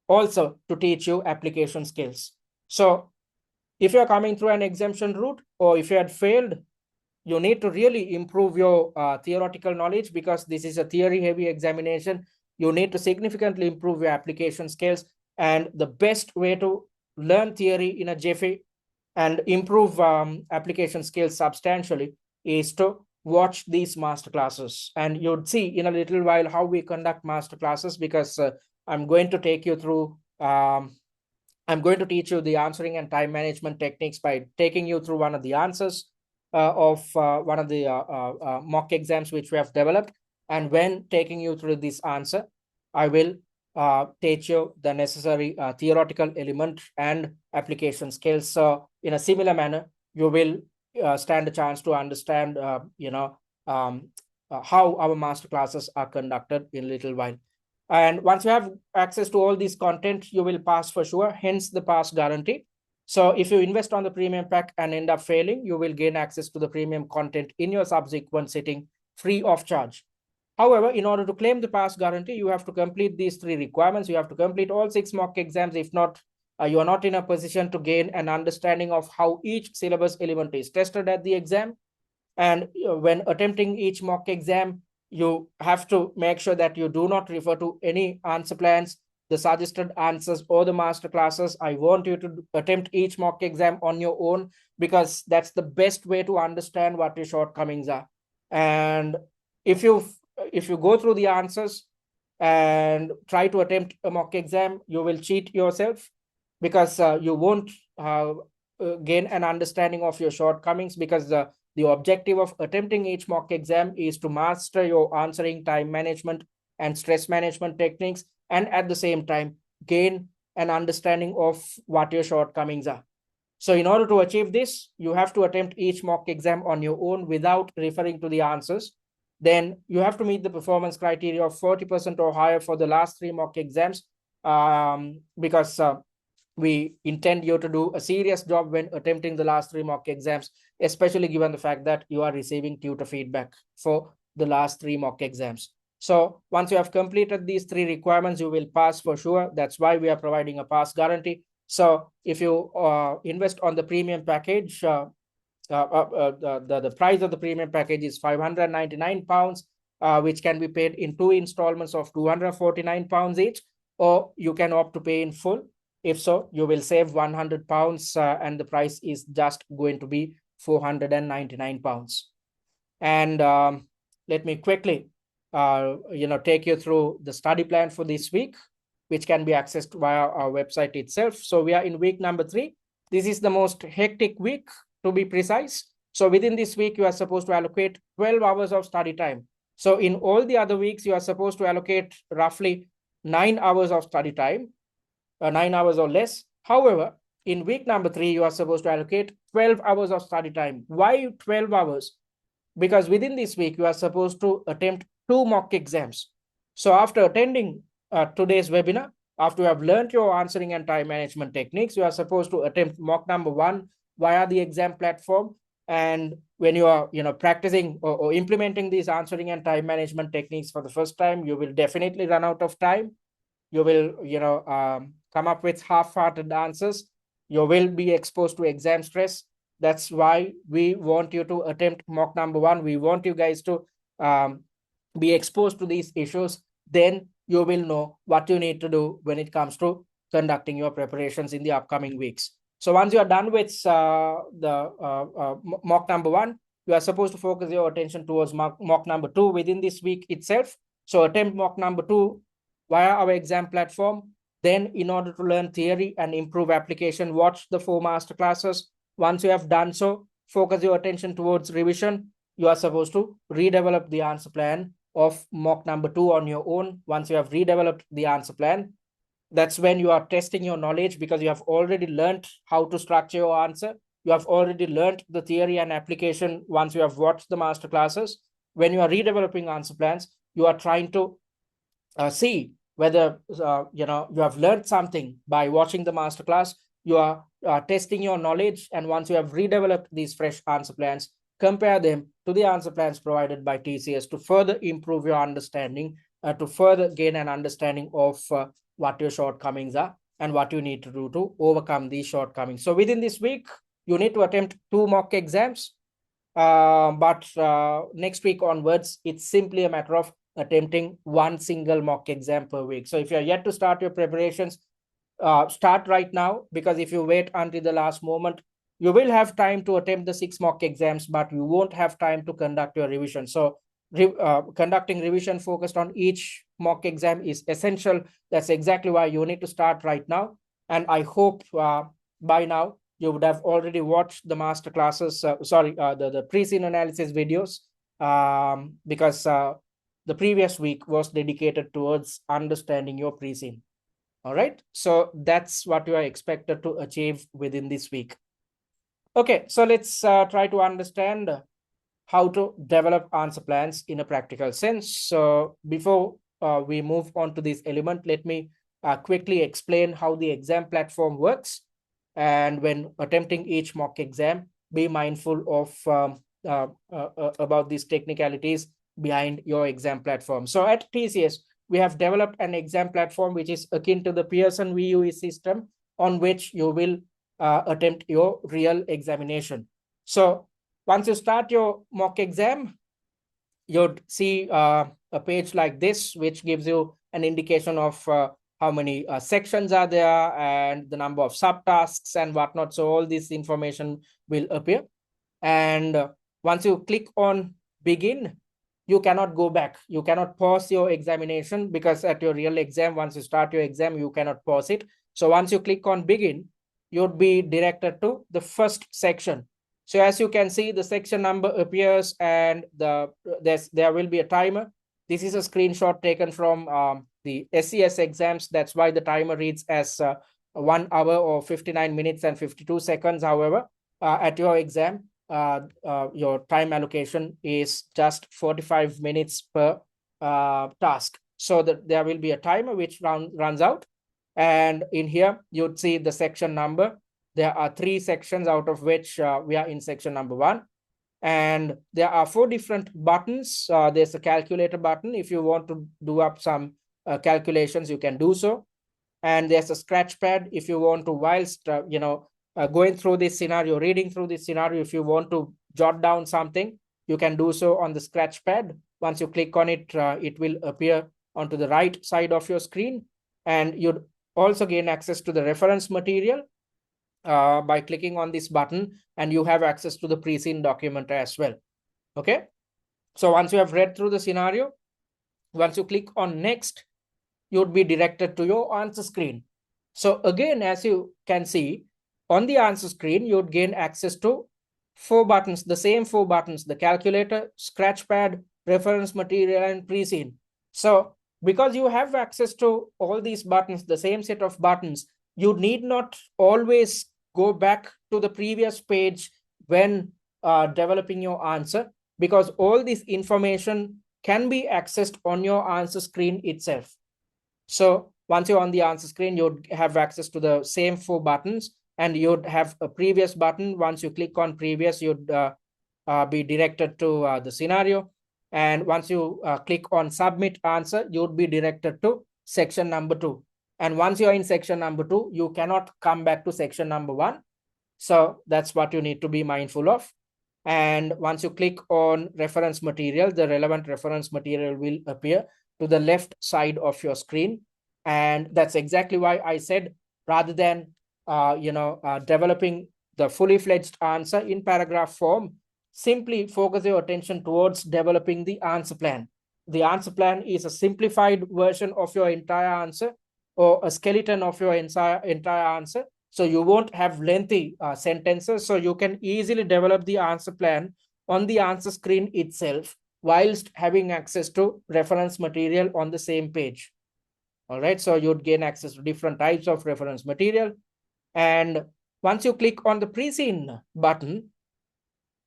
also to teach you application skills. So if you're coming through an exemption route, or if you had failed, you need to really improve your theoretical knowledge, because this is a theory heavy examination. You need to significantly improve your application skills. And the best way to learn theory in a jiffy and improve application skills substantially is to watch these masterclasses. And you'd see in a little while how we conduct masterclasses, because I'm going to take you through I'm going to teach you the answering and time management techniques by taking you through one of the answers of one of the mock exams which we have developed. And when taking you through this answer, I will teach you the necessary theoretical element and application skills. So in a similar manner, you will stand a chance to understand, how our master classes are conducted in a little while. And once you have access to all this content, you will pass for sure, hence the pass guarantee. So if you invest on the premium pack and end up failing, you will gain access to the premium content in your subsequent sitting free of charge. However, in order to claim the pass guarantee, you have to complete these 3 requirements. You have to complete all 6 mock exams. If not, you are not in a position to gain an understanding of how each syllabus element is tested at the exam. And when attempting each mock exam, you have to make sure that you do not refer to any answer plans, the suggested answers, or the master classes. I want you to attempt each mock exam on your own, because that's the best way to understand what your shortcomings are. And if you go through the answers and try to attempt a mock exam, you will cheat yourself, because you won't gain an understanding of your shortcomings, because the objective of attempting each mock exam is to master your answering, time management, and stress management techniques, and at the same time gain an understanding of what your shortcomings are. So in order to achieve this, you have to attempt each mock exam on your own without referring to the answers. Then you have to meet the performance criteria of 40% or higher for the last 3 mock exams, because we intend you to do a serious job when attempting the last 3 mock exams, especially given the fact that you are receiving tutor feedback for the last 3 mock exams. So once you have completed these 3 requirements, you will pass for sure. That's why we are providing a pass guarantee. So if you invest on the premium package, the price of the premium package is £599, which can be paid in 2 installments of £249 each, or you can opt to pay in full. If so, you will save £100, and the price is just going to be £499. And let me quickly take you through the study plan for this week, which can be accessed via our website itself. So we are in week number 3. This is the most hectic week, to be precise. So within this week, you are supposed to allocate 12 hours of study time. So in all the other weeks, you are supposed to allocate roughly 9 hours of study time, 9 hours or less. However, in week number 3, you are supposed to allocate 12 hours of study time. Why 12 hours? Because within this week, you are supposed to attempt 2 mock exams. So after attending today's webinar, after you have learned your answering and time management techniques, you are supposed to attempt mock number 1 via the exam platform. And when you are practicing or implementing these answering and time management techniques for the first time, you will definitely run out of time. You will come up with half-hearted answers. You will be exposed to exam stress. That's why we want you to attempt mock number 1. We want you guys to be exposed to these issues. Then you will know what you need to do when it comes to conducting your preparations in the upcoming weeks. So once you are done with the mock number 1, you are supposed to focus your attention towards mock number 2 within this week itself. So attempt mock number 2 via our exam platform. Then in order to learn theory and improve application, watch the 4 master classes. Once you have done so, focus your attention towards revision. You are supposed to redevelop the answer plan of mock number 2 on your own. Once you have redeveloped the answer plan, that's when you are testing your knowledge, because you have already learned how to structure your answer. You have already learned the theory and application once you have watched the master classes. When you are redeveloping answer plans, you are trying to see whether you have learned something by watching the master class. You are testing your knowledge, and once you have redeveloped these fresh answer plans, compare them to the answer plans provided by TCS to further improve your understanding, to further gain an understanding of what your shortcomings are and what you need to do to overcome these shortcomings. So within this week, you need to attempt 2 mock exams. But next week onwards, it's simply a matter of attempting 1 single mock exam per week. So if you're yet to start your preparations, start right now, because if you wait until the last moment, you will have time to attempt the 6 mock exams, but you won't have time to conduct your revision. So conducting revision focused on each mock exam is essential. That's exactly why you need to start right now. And I hope by now you would have already watched the master classes, the pre-scene analysis videos, because the previous week was dedicated towards understanding your pre-scene. All right, so that's what you are expected to achieve within this week. Okay, so let's try to understand how to develop answer plans in a practical sense. So before we move on to this element, let me quickly explain how the exam platform works. And when attempting each mock exam, be mindful of about these technicalities behind your exam platform. So at TCS, we have developed an exam platform which is akin to the Pearson VUE system, on which you will attempt your real examination. So once you start your mock exam, you'd see a page like this, which gives you an indication of how many sections are there and the number of subtasks and whatnot. So all this information will appear. And once you click on begin, you cannot go back. You cannot pause your examination, because at your real exam, once you start your exam, you cannot pause it. So once you click on begin, you'd be directed to the first section. So as you can see, the section number appears and there will be a timer. This is a screenshot taken from the SCS exams. That's why the timer reads as 1 hour or 59 minutes and 52 seconds. However, at your exam, your time allocation is just 45 minutes per task. So that there will be a timer which runs out. And in here, you'd see the section number. There are 3 sections, out of which we are in section number 1. And there are 4 different buttons. There's a calculator button. If you want to do up some calculations, you can do so. And there's a scratch pad. If you want to, whilst going through this scenario, reading through this scenario, if you want to jot down something, you can do so on the scratch pad. Once you click on it, it will appear onto the right side of your screen. And you'd also gain access to the reference material by clicking on this button, and you have access to the pre-seen document as well. Okay. So once you have read through the scenario, once you click on next, you'd be directed to your answer screen. So again, as you can see, on the answer screen, you'd gain access to 4 buttons, the same 4 buttons: the calculator, scratch pad, reference material, and pre-seen. So because you have access to all these buttons, the same set of buttons, you need not always go back to the previous page when developing your answer, because all this information can be accessed on your answer screen itself. So once you're on the answer screen, you'd have access to the same 4 buttons, and you'd have a previous button. Once you click on previous, you'd be directed to the scenario. And once you click on submit answer, you'd be directed to section number 2. And once you're in section number 2, you cannot come back to section number 1. So that's what you need to be mindful of. And once you click on reference material, the relevant reference material will appear to the left side of your screen. And that's exactly why I said, rather than developing the fully fledged answer in paragraph form, simply focus your attention towards developing the answer plan. The answer plan is a simplified version of your entire answer, or a skeleton of your entire answer. So you won't have lengthy sentences. So you can easily develop the answer plan on the answer screen itself, whilst having access to reference material on the same page. All right, so you'd gain access to different types of reference material. And once you click on the pre-seen button,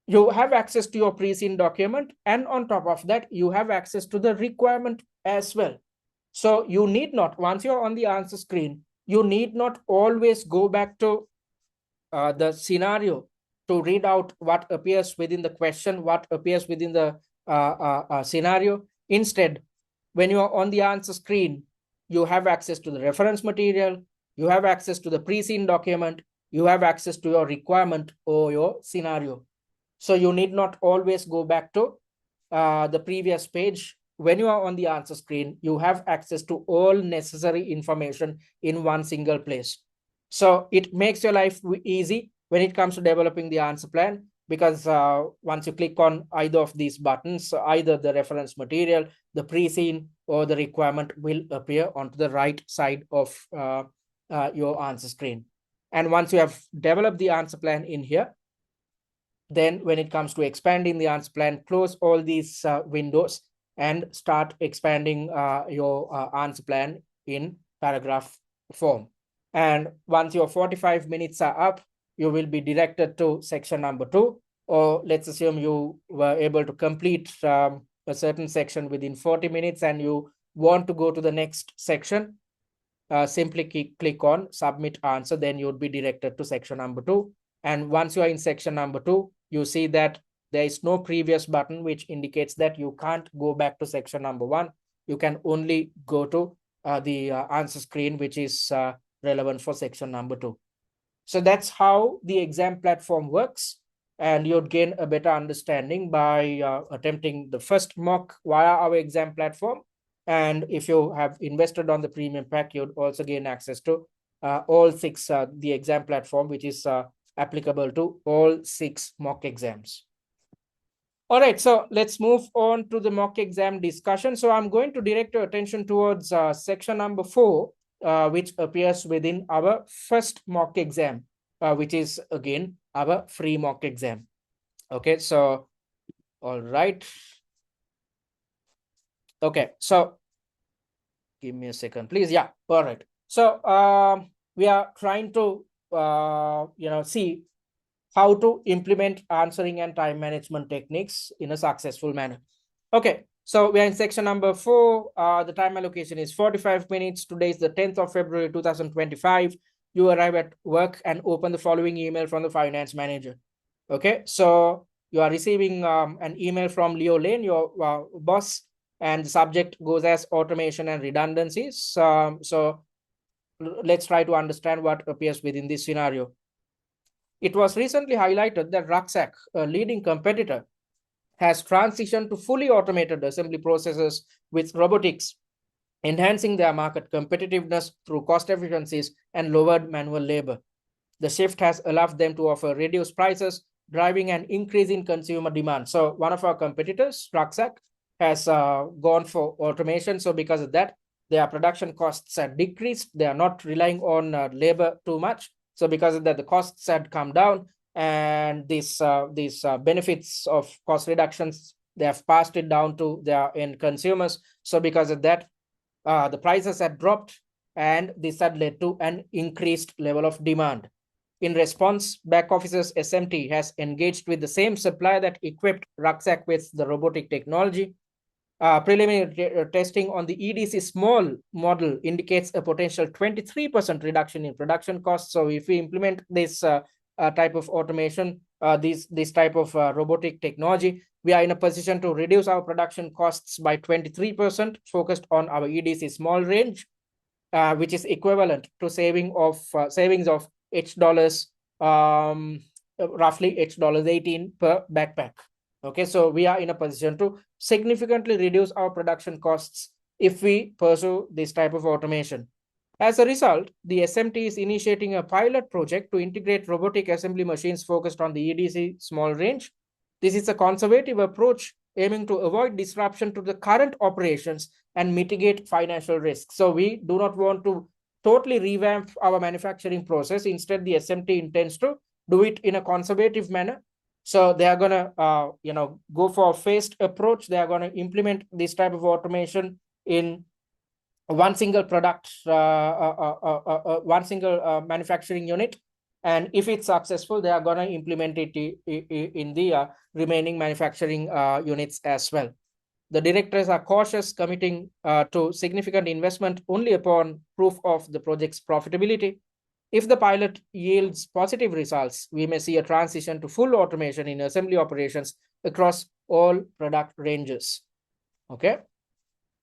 you have access to your pre-seen document. And on top of that, you have access to the requirement as well. So you need not, once you're on the answer screen, you need not always go back to the scenario to read out what appears within the question, what appears within the scenario. Instead, when you are on the answer screen, you have access to the reference material, you have access to the pre-seen document, you have access to your requirement or your scenario. So you need not always go back to the previous page. When you are on the answer screen, you have access to all necessary information in one single place. So it makes your life easy when it comes to developing the answer plan, because once you click on either of these buttons, either the reference material, the pre-seen, or the requirement will appear onto the right side of your answer screen. And once you have developed the answer plan in here, then when it comes to expanding the answer plan, close all these windows and start expanding your answer plan in paragraph form. And once your 45 minutes are up, you will be directed to section number 2. or let's assume you were able to complete a certain section within 40 minutes and you want to go to the next section, simply click on submit answer, then you would be directed to section number 2. And once you are in section number 2, you see that there is no previous button, which indicates that you can't go back to section number 1. You can only go to the answer screen, which is relevant for section number 2. So that's how the exam platform works. And you'd gain a better understanding by attempting the first mock via our exam platform. And if you have invested on the premium pack, you'd also gain access to all 6, the exam platform, which is applicable to all 6 mock exams. All right, so let's move on to the mock exam discussion. So I'm going to direct your attention towards section number 4, which appears within our first mock exam, which is again our free mock exam. Okay, so all right. Okay, so give me a second, please. Yeah, all right. So we are trying to see how to implement answering and time management techniques in a successful manner. Okay, so we are in section number 4. The time allocation is 45 minutes. Today is the 10th of February 2025. You arrive at work and open the following email from the finance manager. Okay, so you are receiving an email from Leo Lane, your boss, and the subject goes as automation and redundancies. So let's try to understand what appears within this scenario. It was recently highlighted that Rucksack, a leading competitor, has transitioned to fully automated assembly processes with robotics, enhancing their market competitiveness through cost efficiencies and lowered manual labor. The shift has allowed them to offer reduced prices, driving an increase in consumer demand. So one of our competitors, Rucksack, has gone for automation. So because of that, their production costs have decreased. They are not relying on labor too much. So because of that, the costs had come down, and these benefits of cost reductions, they have passed it down to their end consumers. So because of that, the prices had dropped, and this had led to an increased level of demand. In response, BackOffice's SMT has engaged with the same supplier that equipped Rucksack with the robotic technology. Preliminary testing on the EDC small model indicates a potential 23% reduction in production costs. So if we implement this type of automation, this type of robotic technology, we are in a position to reduce our production costs by 23%, focused on our EDC small range, which is equivalent to savings of H dollars, roughly H dollars 18 per backpack. Okay, so we are in a position to significantly reduce our production costs if we pursue this type of automation. As a result, the SMT is initiating a pilot project to integrate robotic assembly machines focused on the EDC small range. This is a conservative approach aiming to avoid disruption to the current operations and mitigate financial risks. So we do not want to totally revamp our manufacturing process. Instead, the SMT intends to do it in a conservative manner. So they are going to, go for a phased approach. They are going to implement this type of automation in one single product, one single manufacturing unit. And if it's successful, they are going to implement it in the remaining manufacturing units as well. The directors are cautious, committing to significant investment only upon proof of the project's profitability. If the pilot yields positive results, we may see a transition to full automation in assembly operations across all product ranges. Okay.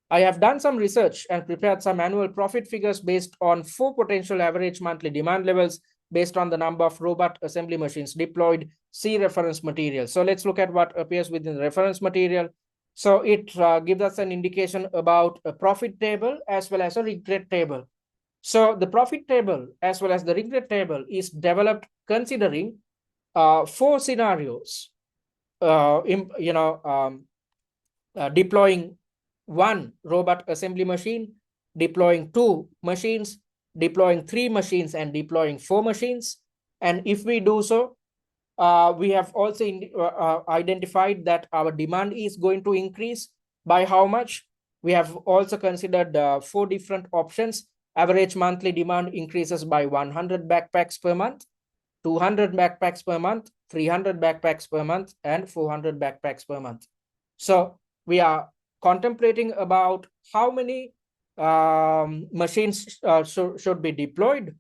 I have done some research and prepared some annual profit figures based on 4 potential average monthly demand levels based on the number of robot assembly machines deployed. See reference material. So let's look at what appears within the reference material. So it gives us an indication about a profit table as well as a regret table. So the profit table as well as the regret table is developed considering 4 scenarios. Deploying 1 robot assembly machine, deploying 2 machines, deploying 3 machines, and deploying 4 machines. And if we do so, we have also identified that our demand is going to increase by how much. We have also considered 4 different options. Average monthly demand increases by 100 backpacks per month, 200 backpacks per month, 300 backpacks per month, and 400 backpacks per month. So we are contemplating about how many machines should be deployed.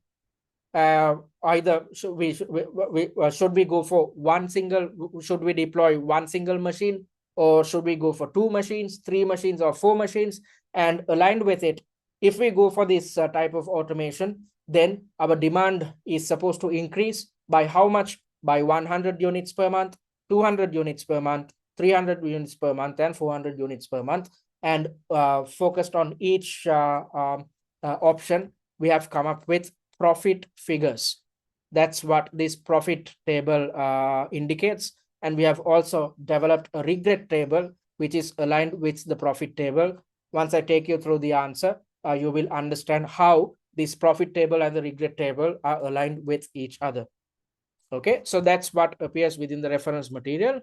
Either should we go for one single, should we deploy one single machine, or should we go for 2 machines, 3 machines, or 4 machines? And aligned with it, if we go for this type of automation, then our demand is supposed to increase by how much? By 100 units per month, 200 units per month, 300 units per month, and 400 units per month. And focused on each option, we have come up with profit figures. That's what this profit table indicates. And we have also developed a regret table, which is aligned with the profit table. Once I take you through the answer, you will understand how this profit table and the regret table are aligned with each other. Okay, so that's what appears within the reference material.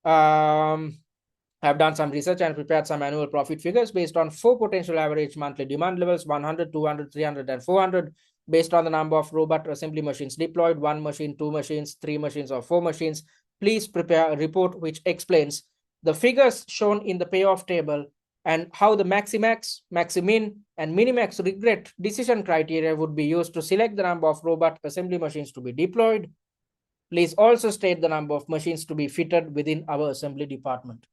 I've done some research and prepared some annual profit figures based on 4 potential average monthly demand levels: 100, 200, 300, and 400, based on the number of robot assembly machines deployed: 1 machine, 2 machines, 3 machines, or 4 machines. Please prepare a report which explains the figures shown in the payoff table and how the maximax, maximin, and minimax regret decision criteria would be used to select the number of robot assembly machines to be deployed. Please also state the number of machines to be fitted within our assembly department.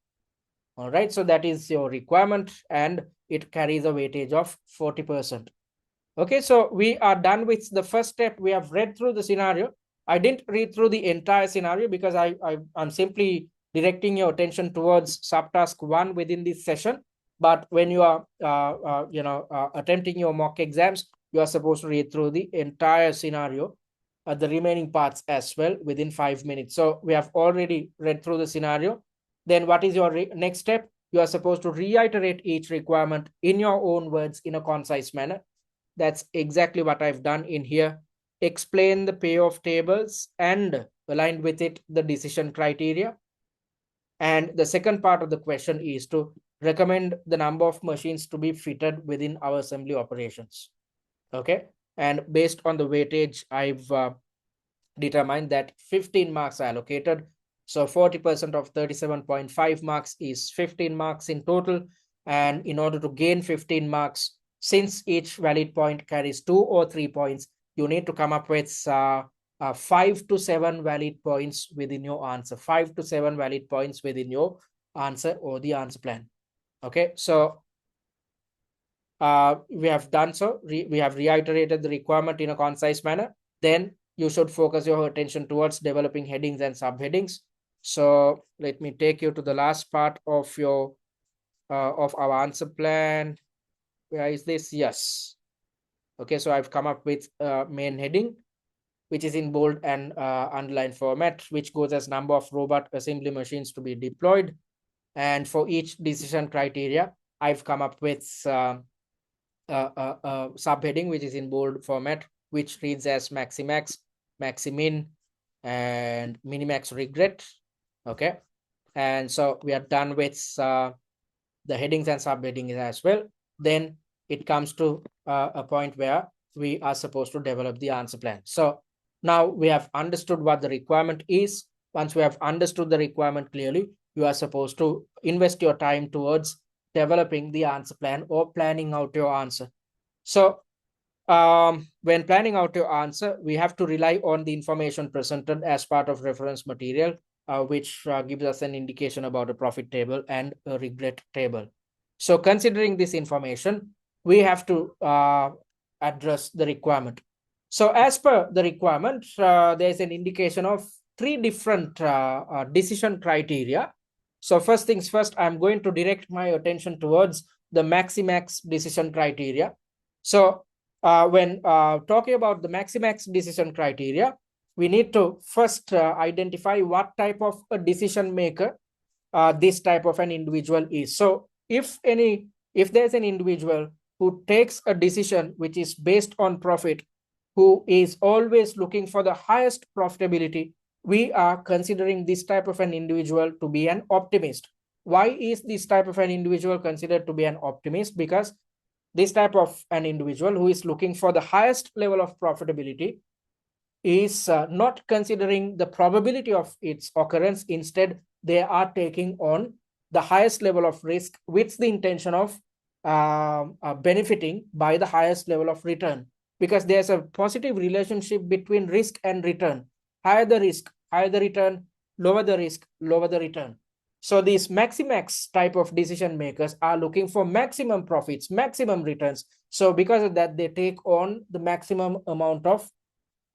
All right, so that is your requirement, and it carries a weightage of 40%. Okay, so we are done with the first step. We have read through the scenario. I didn't read through the entire scenario because I'm simply directing your attention towards subtask 1 within this session. But when you are attempting your mock exams, you are supposed to read through the entire scenario, the remaining parts as well, within 5 minutes. So we have already read through the scenario. Then what is your next step? You are supposed to reiterate each requirement in your own words in a concise manner. That's exactly what I've done in here. Explain the payoff tables and aligned with it the decision criteria. And the second part of the question is to recommend the number of machines to be fitted within our assembly operations. Okay. And based on the weightage, I've determined that 15 marks are allocated. So 40% of 37.5 marks is 15 marks in total. And in order to gain 15 marks, since each valid point carries 2 or 3 points, you need to come up with 5 to 7 valid points within your answer. 5 to 7 valid points within your answer or the answer plan. Okay, so we have done so. We have reiterated the requirement in a concise manner. Then you should focus your attention towards developing headings and subheadings. So let me take you to the last part of your of our answer plan. Where is this? Yes. Okay, so I've come up with main heading, which is in bold and underlined format, which goes as number of robot assembly machines to be deployed. And for each decision criteria, I've come up with subheading, which is in bold format, which reads as maximax, maximin, and minimax regret. Okay, and so we are done with the headings and subheadings as well. Then it comes to a point where we are supposed to develop the answer plan. So now we have understood what the requirement is. Once we have understood the requirement clearly, you are supposed to invest your time towards developing the answer plan or planning out your answer. So when planning out your answer, we have to rely on the information presented as part of reference material, which gives us an indication about a profit table and a regret table. So considering this information, we have to address the requirement. So as per the requirement, there's an indication of 3 different decision criteria. So first things first, I'm going to direct my attention towards the maximax decision criteria. So when talking about the maximax decision criteria, we need to first identify what type of a decision maker this type of an individual is. So if there's an individual who takes a decision which is based on profit, who is always looking for the highest profitability, we are considering this type of an individual to be an optimist. Why is this type of an individual considered to be an optimist? Because this type of an individual who is looking for the highest level of profitability is not considering the probability of its occurrence. Instead, they are taking on the highest level of risk with the intention of benefiting by the highest level of return, because there's a positive relationship between risk and return. Higher the risk, higher the return; lower the risk, lower the return. So these maximax type of decision makers are looking for maximum profits, maximum returns. So because of that, they take on the maximum amount of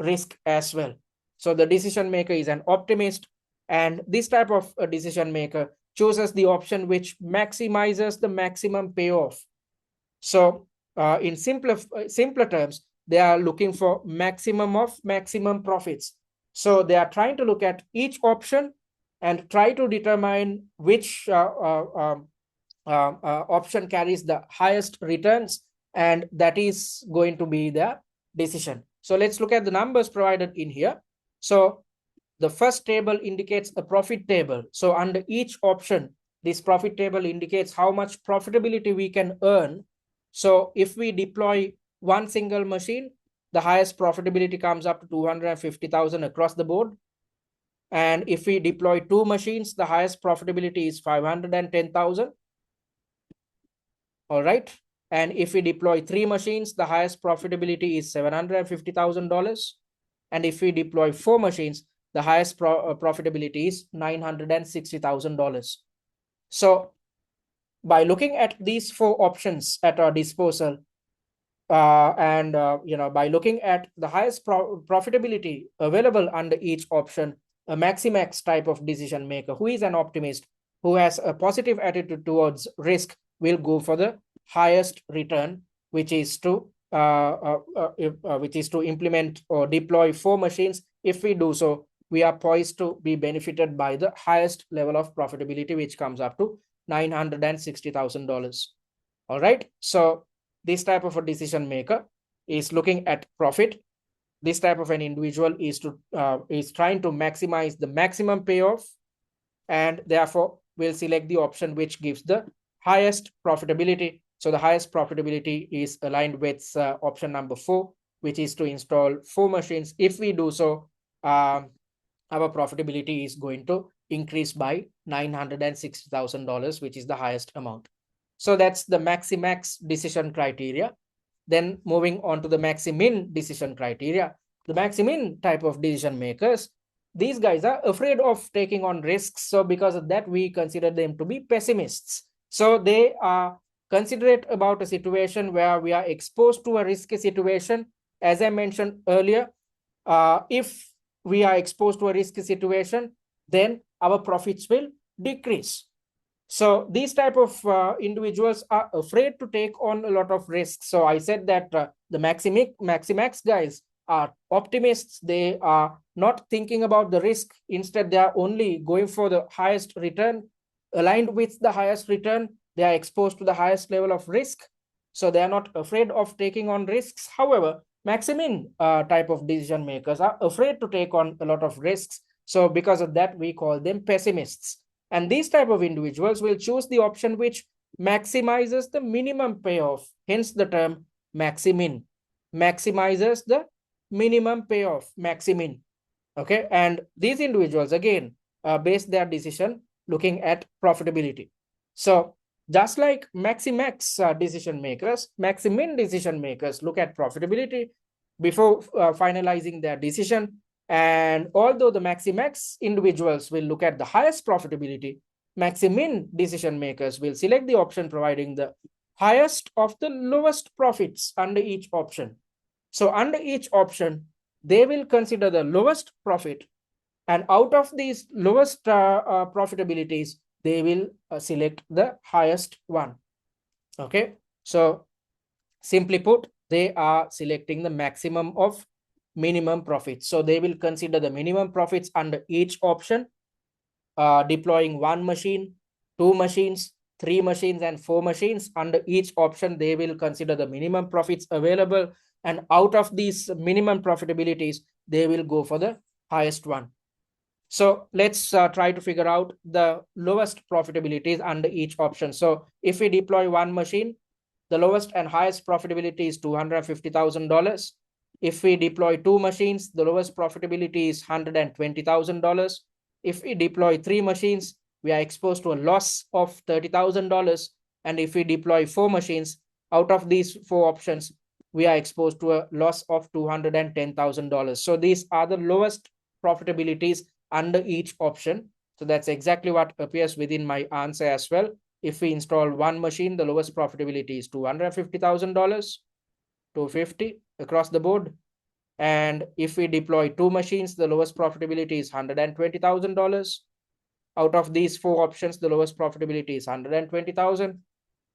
risk as well. So the decision maker is an optimist, and this type of a decision maker chooses the option which maximizes the maximum payoff. So in simpler terms, they are looking for maximum of maximum profits. So they are trying to look at each option and try to determine which option carries the highest returns, and that is going to be the decision. So let's look at the numbers provided in here. So the first table indicates a profit table. So under each option, this profit table indicates how much profitability we can earn. So if we deploy one single machine, the highest profitability comes up to 250,000 across the board. And if we deploy two machines, the highest profitability is 510,000. All right. And if we deploy three machines, the highest profitability is $750,000. And if we deploy four machines, the highest profitability is $960,000. So by looking at these four options at our disposal, by looking at the highest profitability available under each option, a maximax type of decision maker who is an optimist, who has a positive attitude towards risk, will go for the highest return, which is to implement or deploy four machines. If we do so, we are poised to be benefited by the highest level of profitability, which comes up to $960,000. All right. So this type of a decision maker is looking at profit. This type of an individual is trying to maximize the maximum payoff, and therefore will select the option which gives the highest profitability. So the highest profitability is aligned with option number 4, which is to install 4 machines. If we do so, our profitability is going to increase by $960,000, which is the highest amount. So that's the maximax decision criteria. Then moving on to the maximin decision criteria. The maximin type of decision makers, these guys are afraid of taking on risks. So because of that, we consider them to be pessimists. So they are considerate about a situation where we are exposed to a risky situation. As I mentioned earlier, if we are exposed to a risky situation, then our profits will decrease. So these type of individuals are afraid to take on a lot of risks. So I said that the maximax guys are optimists. They are not thinking about the risk. Instead, they are only going for the highest return. Aligned with the highest return, they are exposed to the highest level of risk. So they are not afraid of taking on risks. However, maximin type of decision makers are afraid to take on a lot of risks. So because of that, we call them pessimists. And these type of individuals will choose the option which maximizes the minimum payoff. Hence the term maximin. Maximizes the minimum payoff, maximin. Okay. And these individuals, again, base their decision looking at profitability. So just like maximax decision makers, maximin decision makers look at profitability before finalizing their decision. And although the maximax individuals will look at the highest profitability, maximin decision makers will select the option providing the highest of the lowest profits under each option. So under each option, they will consider the lowest profit, and out of these lowest profitabilities, they will select the highest one. Okay. So simply put, they are selecting the maximum of minimum profits. So they will consider the minimum profits under each option, deploying 1 machine, 2 machines, 3 machines, and 4 machines. Under each option, they will consider the minimum profits available. And out of these minimum profitabilities, they will go for the highest one. So let's try to figure out the lowest profitabilities under each option. So if we deploy 1 machine, the lowest and highest profitability is $250,000. If we deploy 2 machines, the lowest profitability is $120,000. If we deploy 3 machines, we are exposed to a loss of $30,000. And if we deploy 4 machines, out of these 4 options, we are exposed to a loss of $210,000. So these are the lowest profitabilities under each option. So that's exactly what appears within my answer as well. If we install 1 machine, the lowest profitability is $250,000, 250 across the board. And if we deploy 2 machines, the lowest profitability is $120,000. Out of these 4 options, the lowest profitability is $120,000.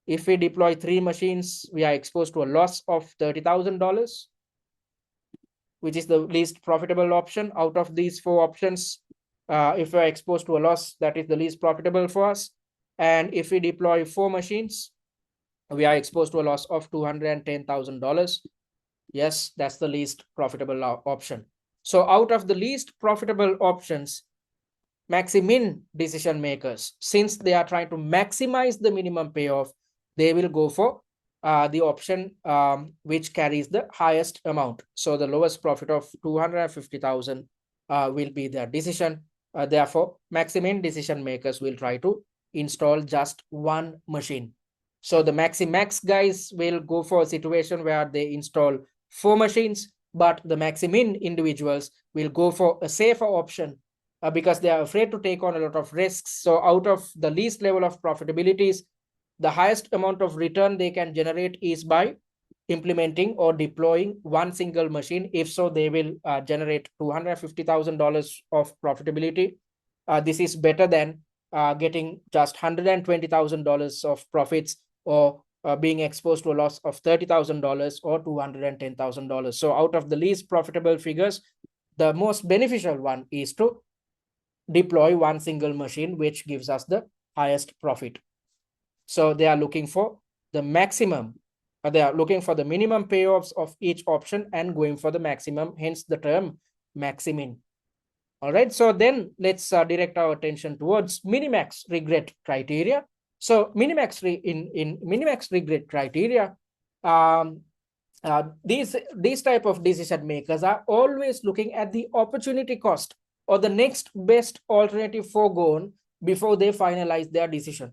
If we deploy 3 machines, we are exposed to a loss of $30,000, which is the least profitable option. Out of these 4 options, if we are exposed to a loss, that is the least profitable for us. And if we deploy 4 machines, we are exposed to a loss of $210,000. Yes, that's the least profitable option. So out of the least profitable options, maximin decision makers, since they are trying to maximize the minimum payoff, they will go for the option which carries the highest amount. So the lowest profit of 250,000 will be their decision. Therefore, maximin decision makers will try to install just 1 machine. So the maximax guys will go for a situation where they install 4 machines, but the maximin individuals will go for a safer option because they are afraid to take on a lot of risks. So out of the least level of profitabilities, the highest amount of return they can generate is by implementing or deploying 1 single machine. If so, they will generate $250,000 of profitability. This is better than getting just $120,000 of profits, or being exposed to a loss of $30,000 or $210,000. So out of the least profitable figures, the most beneficial one is to deploy 1 single machine, which gives us the highest profit. So they are looking for the maximum, they are looking for the minimum payoffs of each option and going for the maximum, hence the term maximin. All right, so then let's direct our attention towards minimax regret criteria. So minimax in minimax regret criteria, these type of decision makers are always looking at the opportunity cost or the next best alternative foregone before they finalize their decision.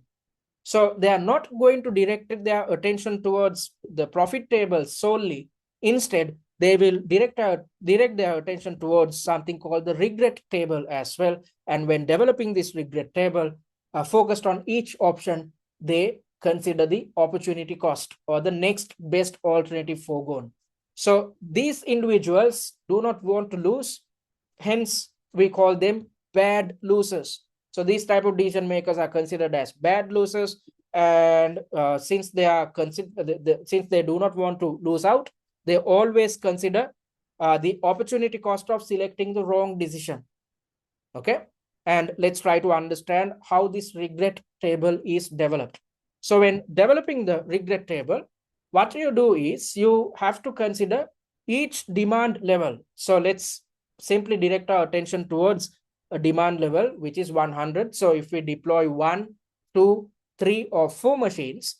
So they are not going to direct their attention towards the profit table solely. Instead, they will direct their attention towards something called the regret table as well. And when developing this regret table, focused on each option, they consider the opportunity cost or the next best alternative foregone. So these individuals do not want to lose, hence we call them bad losers. So these type of decision makers are considered as bad losers, and since they are since they do not want to lose out, they always consider the opportunity cost of selecting the wrong decision. Okay, and let's try to understand how this regret table is developed. So when developing the regret table, what you do is you have to consider each demand level. So let's simply direct our attention towards a demand level, which is 100. So if we deploy 1, 2, 3, or 4 machines,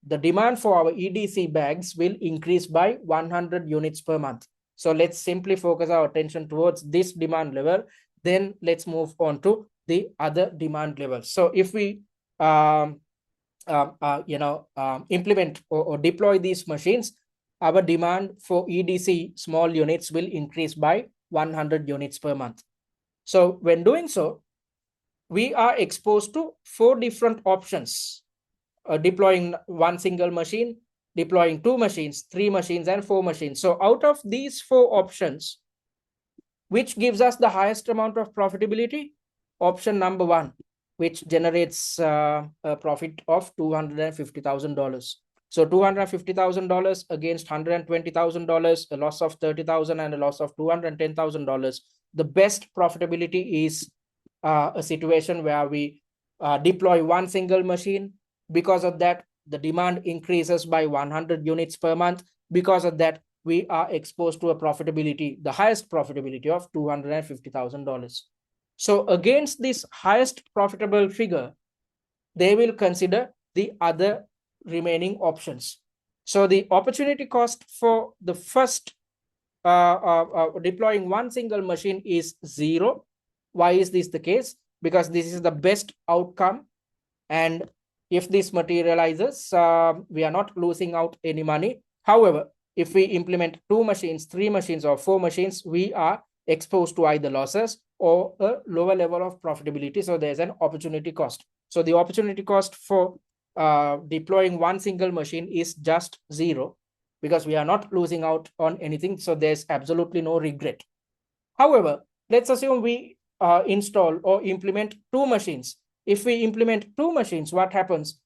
the demand for our EDC bags will increase by 100 units per month. So let's simply focus our attention towards this demand level. Then let's move on to the other demand levels. So if we implement or deploy these machines, our demand for EDC small units will increase by 100 units per month. So when doing so, we are exposed to 4 different options: deploying 1 single machine, deploying 2 machines, 3 machines, and 4 machines. So out of these 4 options, which gives us the highest amount of profitability? Option number 1, which generates a profit of $250,000. So $250,000 against $120,000, a loss of $30,000 and a loss of $210,000. The best profitability is a situation where we deploy 1 single machine. Because of that, the demand increases by 100 units per month. Because of that, we are exposed to a profitability, the highest profitability of $250,000. So against this highest profitable figure, they will consider the other remaining options. So the opportunity cost for the first deploying one single machine is 0. Why is this the case? Because this is the best outcome, and if this materializes, we are not losing out any money. However, if we implement 2 machines, 3 machines, or 4 machines, we are exposed to either losses or a lower level of profitability. So there's an opportunity cost. So the opportunity cost for deploying one single machine is just 0, because we are not losing out on anything. So there's absolutely no regret. However, let's assume we install or implement 2 machines. If we implement 2 machines, what happens?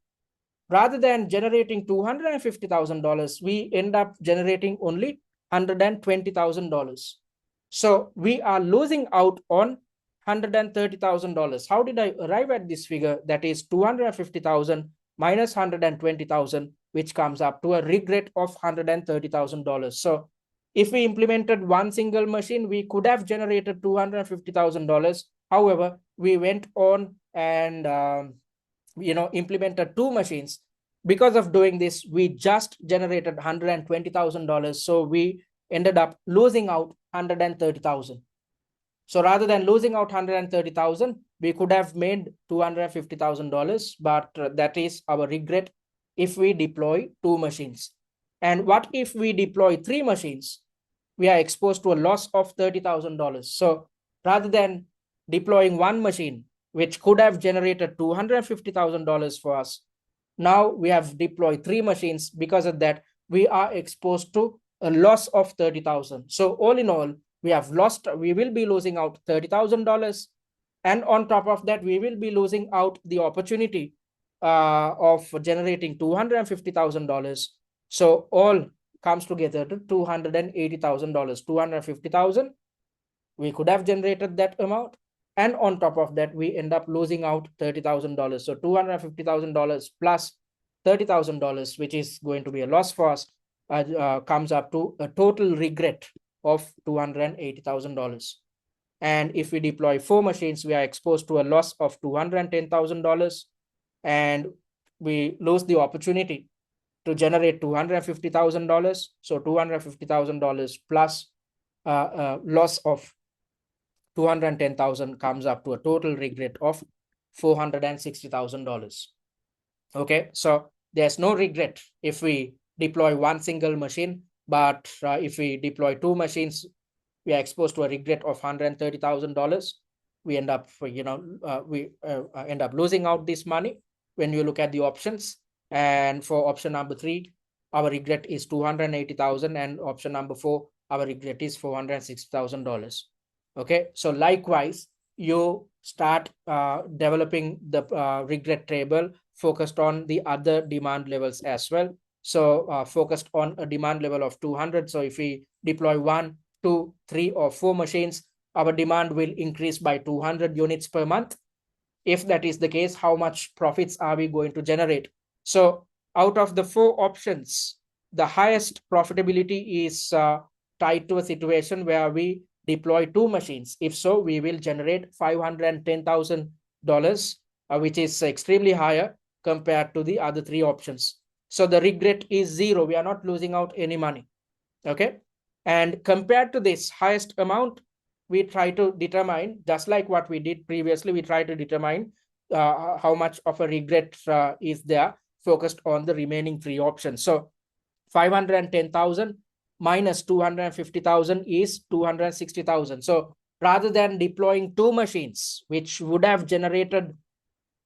Rather than generating $250,000, we end up generating only $120,000. So we are losing out on $130,000. How did I arrive at this figure? That is 250,000 minus 120,000, which comes up to a regret of $130,000. So if we implemented one single machine, we could have generated $250,000. However, we went on and implemented 2 machines. Because of doing this, we just generated $120,000. So we ended up losing out $130,000. So rather than losing out $130,000, we could have made $250,000, but that is our regret if we deploy 2 machines. And what if we deploy 3 machines? We are exposed to a loss of $30,000. So rather than deploying 1 machine, which could have generated $250,000 for us, now we have deployed 3 machines. Because of that, we are exposed to a loss of 30,000. So all in all, we will be losing out $30,000. And on top of that, we will be losing out the opportunity of generating $250,000. So all comes together to $280,000. 250,000, we could have generated that amount. And on top of that, we end up losing out $30,000. So $250,000 plus $30,000, which is going to be a loss for us, comes up to a total regret of $280,000. And if we deploy 4 machines, we are exposed to a loss of $210,000, and we lose the opportunity to generate $250,000. So $250,000 plus loss of $210,000 comes up to a total regret of $460,000. Okay, so there's no regret if we deploy 1 single machine, but if we deploy 2 machines, we are exposed to a regret of $130,000. We end up, end up losing out this money when you look at the options. And for option number 3, our regret is $280,000, and option number 4, our regret is $460,000. Okay, so likewise, you start developing the regret table focused on the other demand levels as well. So focused on a demand level of 200. So if we deploy 1, 2, 3, or 4 machines, our demand will increase by 200 units per month. If that is the case, how much profits are we going to generate? So out of the 4 options, the highest profitability is tied to a situation where we deploy 2 machines. If so, we will generate $510,000, which is extremely higher compared to the other 3 options. So the regret is 0. We are not losing out any money. Okay. And compared to this highest amount, we try to determine, just like what we did previously, we try to determine how much of a regret is there, focused on the remaining 3 options. So 510,000 minus 250,000 is 260,000. So rather than deploying 2 machines, which would have generated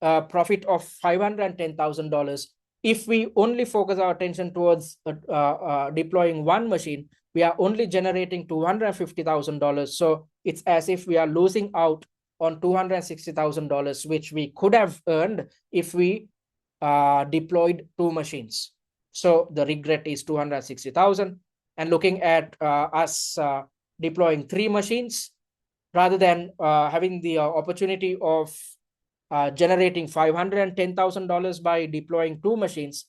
a profit of $510,000, if we only focus our attention towards deploying 1 machine, we are only generating $250,000. So it's as if we are losing out on $260,000, which we could have earned if we deployed 2 machines. So the regret is 260,000. And looking at us deploying 3 machines, rather than having the opportunity of generating $510,000 by deploying 2 machines,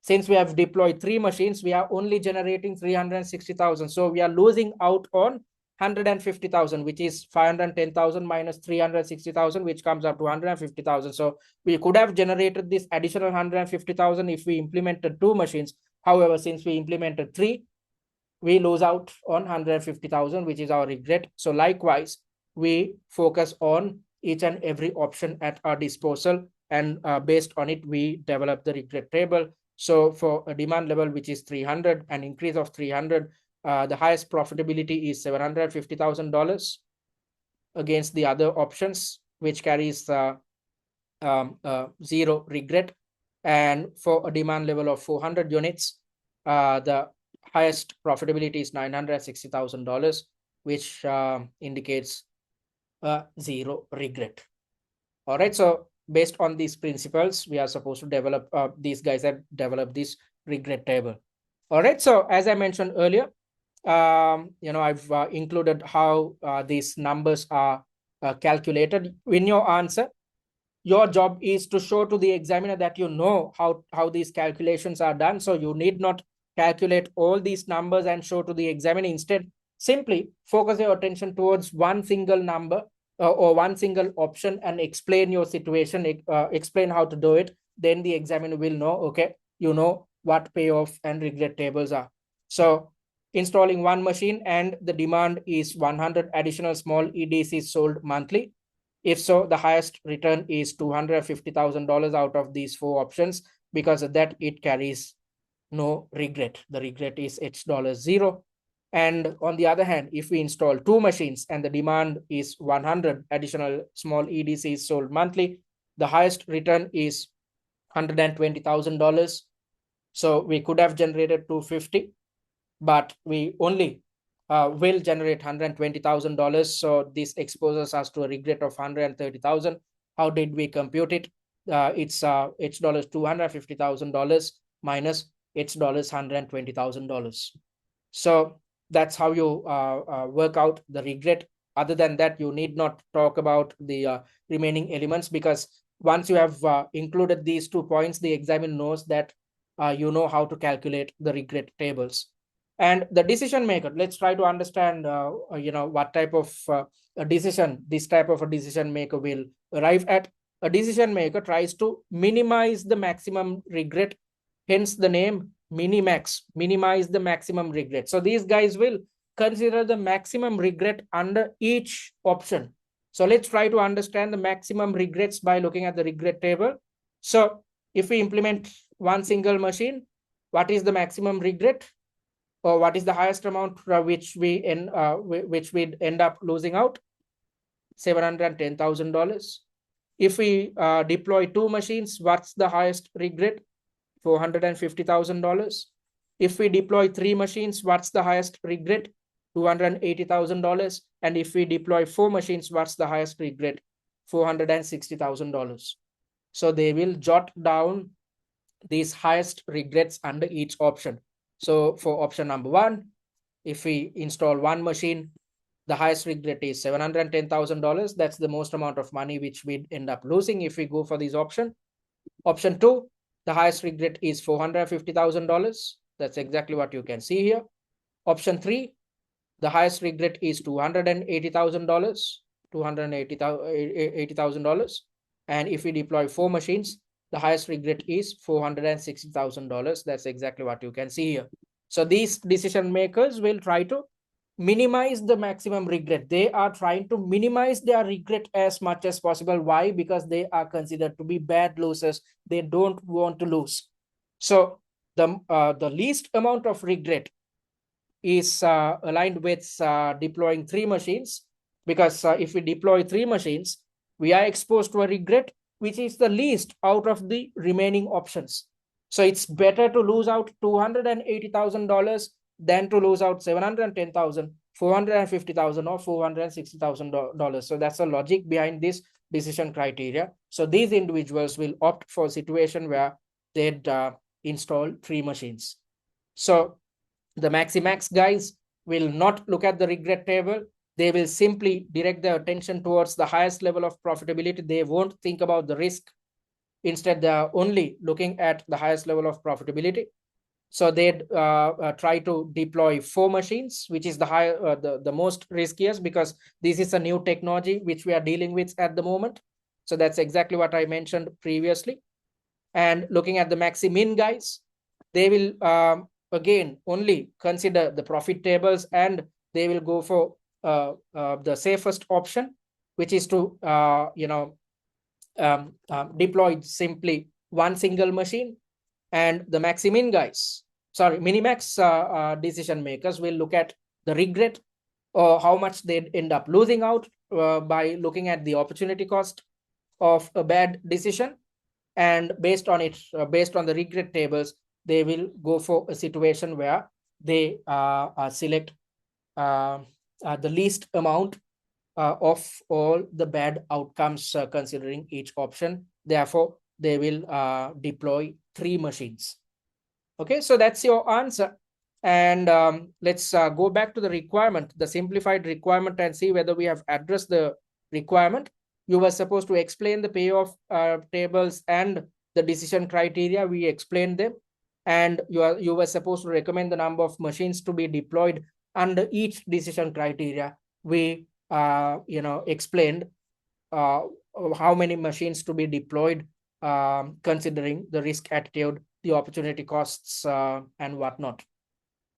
since we have deployed 3 machines, we are only generating 360,000. So we are losing out on 150,000, which is 510,000 minus 360,000, which comes up to 150,000. So we could have generated this additional 150,000 if we implemented 2 machines. However, since we implemented 3, we lose out on 150,000, which is our regret. So likewise, we focus on each and every option at our disposal, and based on it, we develop the regret table. So for a demand level, which is 300, an increase of 300, the highest profitability is $750,000 against the other options, which carries zero regret. And for a demand level of 400 units, the highest profitability is $960,000, which indicates zero regret. All right. So based on these principles, we are supposed to develop, these guys have developed this regret table. All right. So as I mentioned earlier, I've included how these numbers are calculated in your answer. Your job is to show to the examiner that you know how these calculations are done. So you need not calculate all these numbers and show to the examiner. Instead, simply focus your attention towards one single number or one single option and explain your situation, explain how to do it. Then the examiner will know, okay, you know what payoff and regret tables are. So installing one machine and the demand is 100 additional small EDCs sold monthly. If so, the highest return is $250,000 out of these four options. Because of that, it carries no regret. The regret is $0. And on the other hand, if we install two machines and the demand is 100 additional small EDCs sold monthly, the highest return is $120,000. So we could have generated 250, but we only will generate $120,000. So this exposes us to a regret of $130,000. How did we compute it? It's $250,000 minus $120,000. So that's how you work out the regret. Other than that, you need not talk about the remaining elements, because once you have included these 2 points, the examiner knows that you know how to calculate the regret tables. And the decision maker, let's try to understand what type of a decision this type of a decision maker will arrive at. A decision maker tries to minimize the maximum regret, hence the name minimax, minimize the maximum regret. So these guys will consider the maximum regret under each option. So let's try to understand the maximum regrets by looking at the regret table. So if we implement one single machine, what is the maximum regret? Or what is the highest amount which we'd end up losing out? $710,000. If we deploy two machines, what's the highest regret? $450,000. If we deploy three machines, what's the highest regret? $280,000. And if we deploy four machines, what's the highest regret? $460,000. So they will jot down these highest regrets under each option. So for option number 1, if we install one machine, the highest regret is $710,000. That's the most amount of money which we'd end up losing if we go for this option. Option 2, the highest regret is $450,000. That's exactly what you can see here. Option 3, the highest regret is $280,000. And if we deploy four machines, the highest regret is $460,000. That's exactly what you can see here. So these decision makers will try to minimize the maximum regret. They are trying to minimize their regret as much as possible. Why? Because they are considered to be bad losers. They don't want to lose. So the least amount of regret is aligned with deploying three machines, because if we deploy three machines, we are exposed to a regret which is the least out of the remaining options. So it's better to lose out $280,000 than to lose out $710,000, $450,000, or $460,000. So that's the logic behind this decision criteria. So these individuals will opt for a situation where they'd install three machines. So the Maximax guys will not look at the regret table. They will simply direct their attention towards the highest level of profitability. They won't think about the risk. Instead, they are only looking at the highest level of profitability. So they'd try to deploy four machines, which is the most riskiest, because this is a new technology which we are dealing with at the moment. So that's exactly what I mentioned previously. And looking at the Maximin guys, they will again only consider the profit tables, and they will go for the safest option, which is to deploy simply one single machine. And the maximin guys, sorry, minimax decision makers will look at the regret or how much they end up losing out by looking at the opportunity cost of a bad decision. And based on it, based on the regret tables, they will go for a situation where they select the least amount of all the bad outcomes considering each option. Therefore, they will deploy 3 machines. Okay, so that's your answer. And let's go back to the requirement, the simplified requirement, and see whether we have addressed the requirement. You were supposed to explain the payoff tables and the decision criteria. We explained them. And you were supposed to recommend the number of machines to be deployed under each decision criteria. We explained how many machines to be deployed considering the risk attitude, the opportunity costs, and whatnot.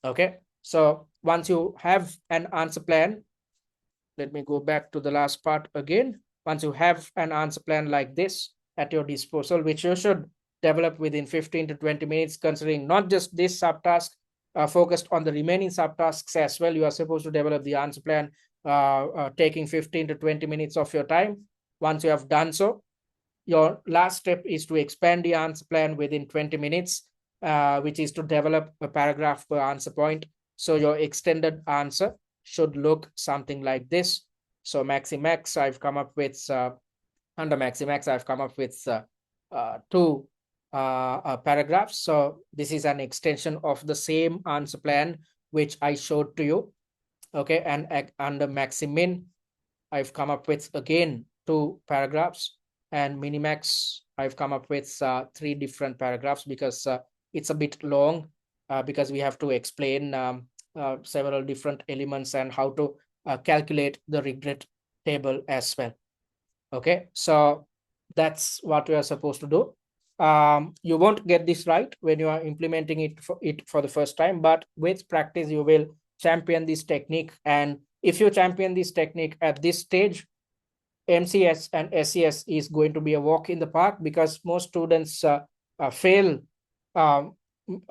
Okay, so once you have an answer plan, let me go back to the last part again. Once you have an answer plan like this at your disposal, which you should develop within 15 to 20 minutes, considering not just this subtask, focused on the remaining subtasks as well. You are supposed to develop the answer plan taking 15 to 20 minutes of your time. Once you have done so, your last step is to expand the answer plan within 20 minutes, which is to develop a paragraph per answer point. So your extended answer should look something like this. So Maximax, I've come up with, under Maximax, I've come up with 2 paragraphs. So this is an extension of the same answer plan, which I showed to you. Okay, and under Maximin, I've come up with again 2 paragraphs. And Minimax, I've come up with 3 different paragraphs because it's a bit long because we have to explain several different elements and how to calculate the regret table as well. Okay, so that's what we are supposed to do. You won't get this right when you are implementing it for the first time, but with practice, you will champion this technique. And if you champion this technique at this stage, MCS and SCS is going to be a walk in the park, because most students fail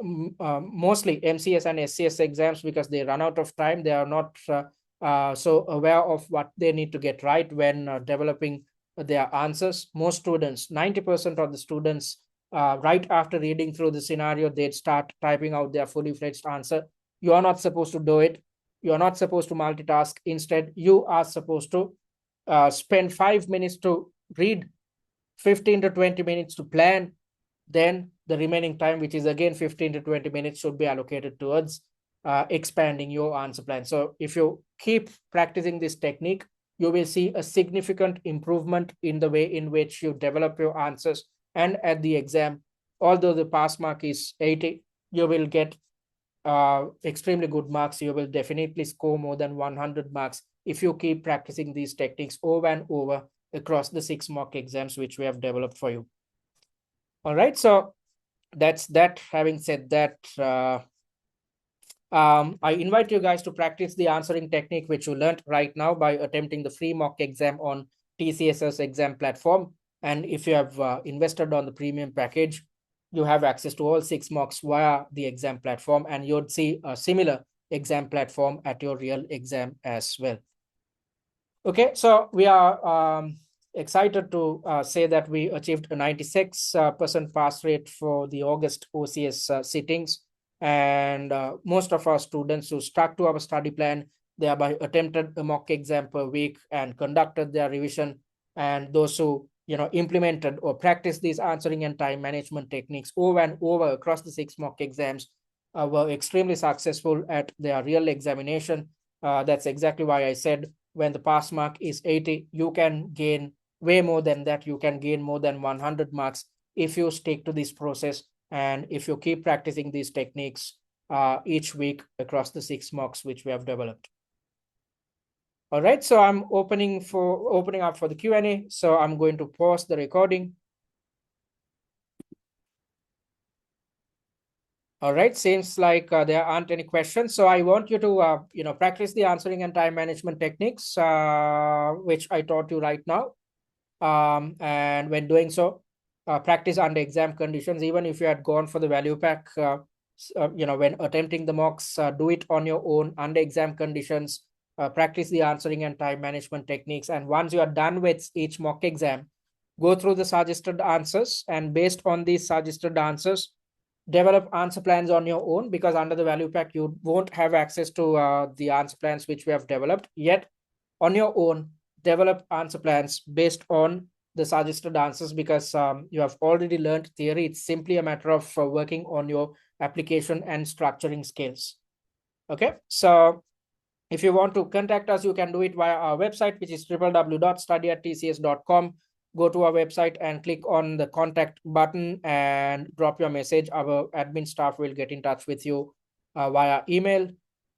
mostly MCS and SCS exams because they run out of time. They are not so aware of what they need to get right when developing their answers. Most students, 90% of the students, right after reading through the scenario, they'd start typing out their fully fledged answer. You are not supposed to do it. You are not supposed to multitask. Instead, you are supposed to spend 5 minutes to read, 15 to 20 minutes to plan. Then the remaining time, which is again 15 to 20 minutes, should be allocated towards expanding your answer plan. So if you keep practicing this technique, you will see a significant improvement in the way in which you develop your answers. And at the exam, although the pass mark is 80, you will get extremely good marks. You will definitely score more than 100 marks if you keep practicing these techniques over and over across the 6 mock exams which we have developed for you. All right, so that's that. Having said that, I invite you guys to practice the answering technique which you learned right now by attempting the free mock exam on TCS's exam platform. And if you have invested on the premium package, you have access to all 6 mocks via the exam platform, and you'd see a similar exam platform at your real exam as well. Okay, so we are excited to say that we achieved a 96% pass rate for the August OCS sittings. And most of our students who stuck to our study plan, thereby attempted a mock exam per week and conducted their revision. And those who implemented or practiced these answering and time management techniques over and over across the 6 mock exams were extremely successful at their real examination. That's exactly why I said when the pass mark is 80, you can gain way more than that. You can gain more than 100 marks if you stick to this process and if you keep practicing these techniques each week across the 6 mocks which we have developed. All right, so I'm opening up for the Q&A. So I'm going to pause the recording. All right, seems like there aren't any questions. So I want you to, practice the answering and time management techniques, which I taught you right now. And when doing so, practice under exam conditions. Even if you had gone for the value pack, when attempting the mocks, do it on your own under exam conditions. Practice the answering and time management techniques. And once you are done with each mock exam, go through the suggested answers. And based on these suggested answers, develop answer plans on your own, because under the value pack, you won't have access to the answer plans which we have developed yet. On your own, develop answer plans based on the suggested answers, because you have already learned theory. It's simply a matter of working on your application and structuring skills. Okay, so if you want to contact us, you can do it via our website, which is www.study@tcs.com. Go to our website and click on the contact button and drop your message. Our admin staff will get in touch with you via email.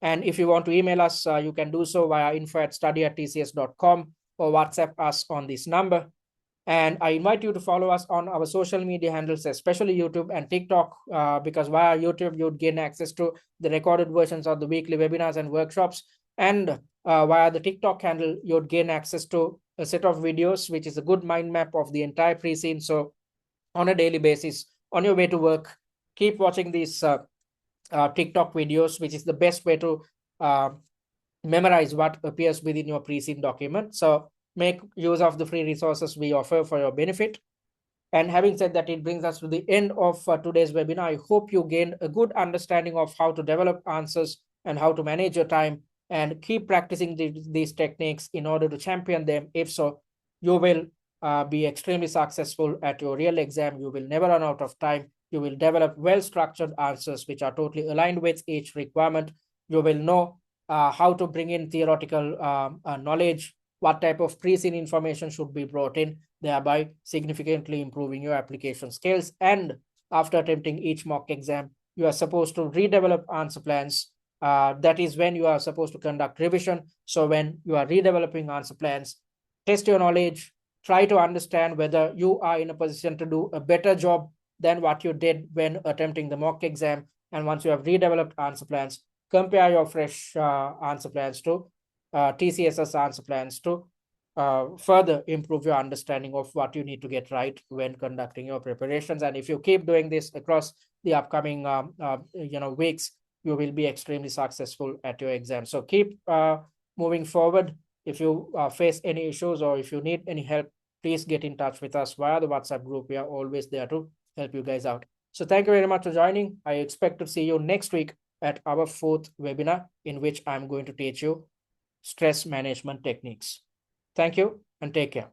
And if you want to email us, you can do so via info@study@tcs.com or WhatsApp us on this number. And I invite you to follow us on our social media handles, especially YouTube and TikTok, because via YouTube, you'd gain access to the recorded versions of the weekly webinars and workshops. And via the TikTok handle, you'd gain access to a set of videos, which is a good mind map of the entire pre-scene. So on a daily basis, on your way to work, keep watching these TikTok videos, which is the best way to memorize what appears within your pre-scene document. So make use of the free resources we offer for your benefit. And having said that, it brings us to the end of today's webinar. I hope you gained a good understanding of how to develop answers and how to manage your time, and keep practicing these techniques in order to champion them. If so, you will be extremely successful at your real exam. You will never run out of time. You will develop well-structured answers which are totally aligned with each requirement. You will know how to bring in theoretical knowledge, what type of pre-scene information should be brought in, thereby significantly improving your application skills. And after attempting each mock exam, you are supposed to redevelop answer plans. That is when you are supposed to conduct revision. So when you are redeveloping answer plans, test your knowledge, try to understand whether you are in a position to do a better job than what you did when attempting the mock exam. And once you have redeveloped answer plans, compare your fresh answer plans to TCS's answer plans to further improve your understanding of what you need to get right when conducting your preparations. And if you keep doing this across the upcoming weeks, you will be extremely successful at your exam. So keep moving forward. If you face any issues or if you need any help, please get in touch with us via the WhatsApp group. We are always there to help you guys out. So thank you very much for joining. I expect to see you next week at our 4th webinar, in which I'm going to teach you stress management techniques. Thank you and take care.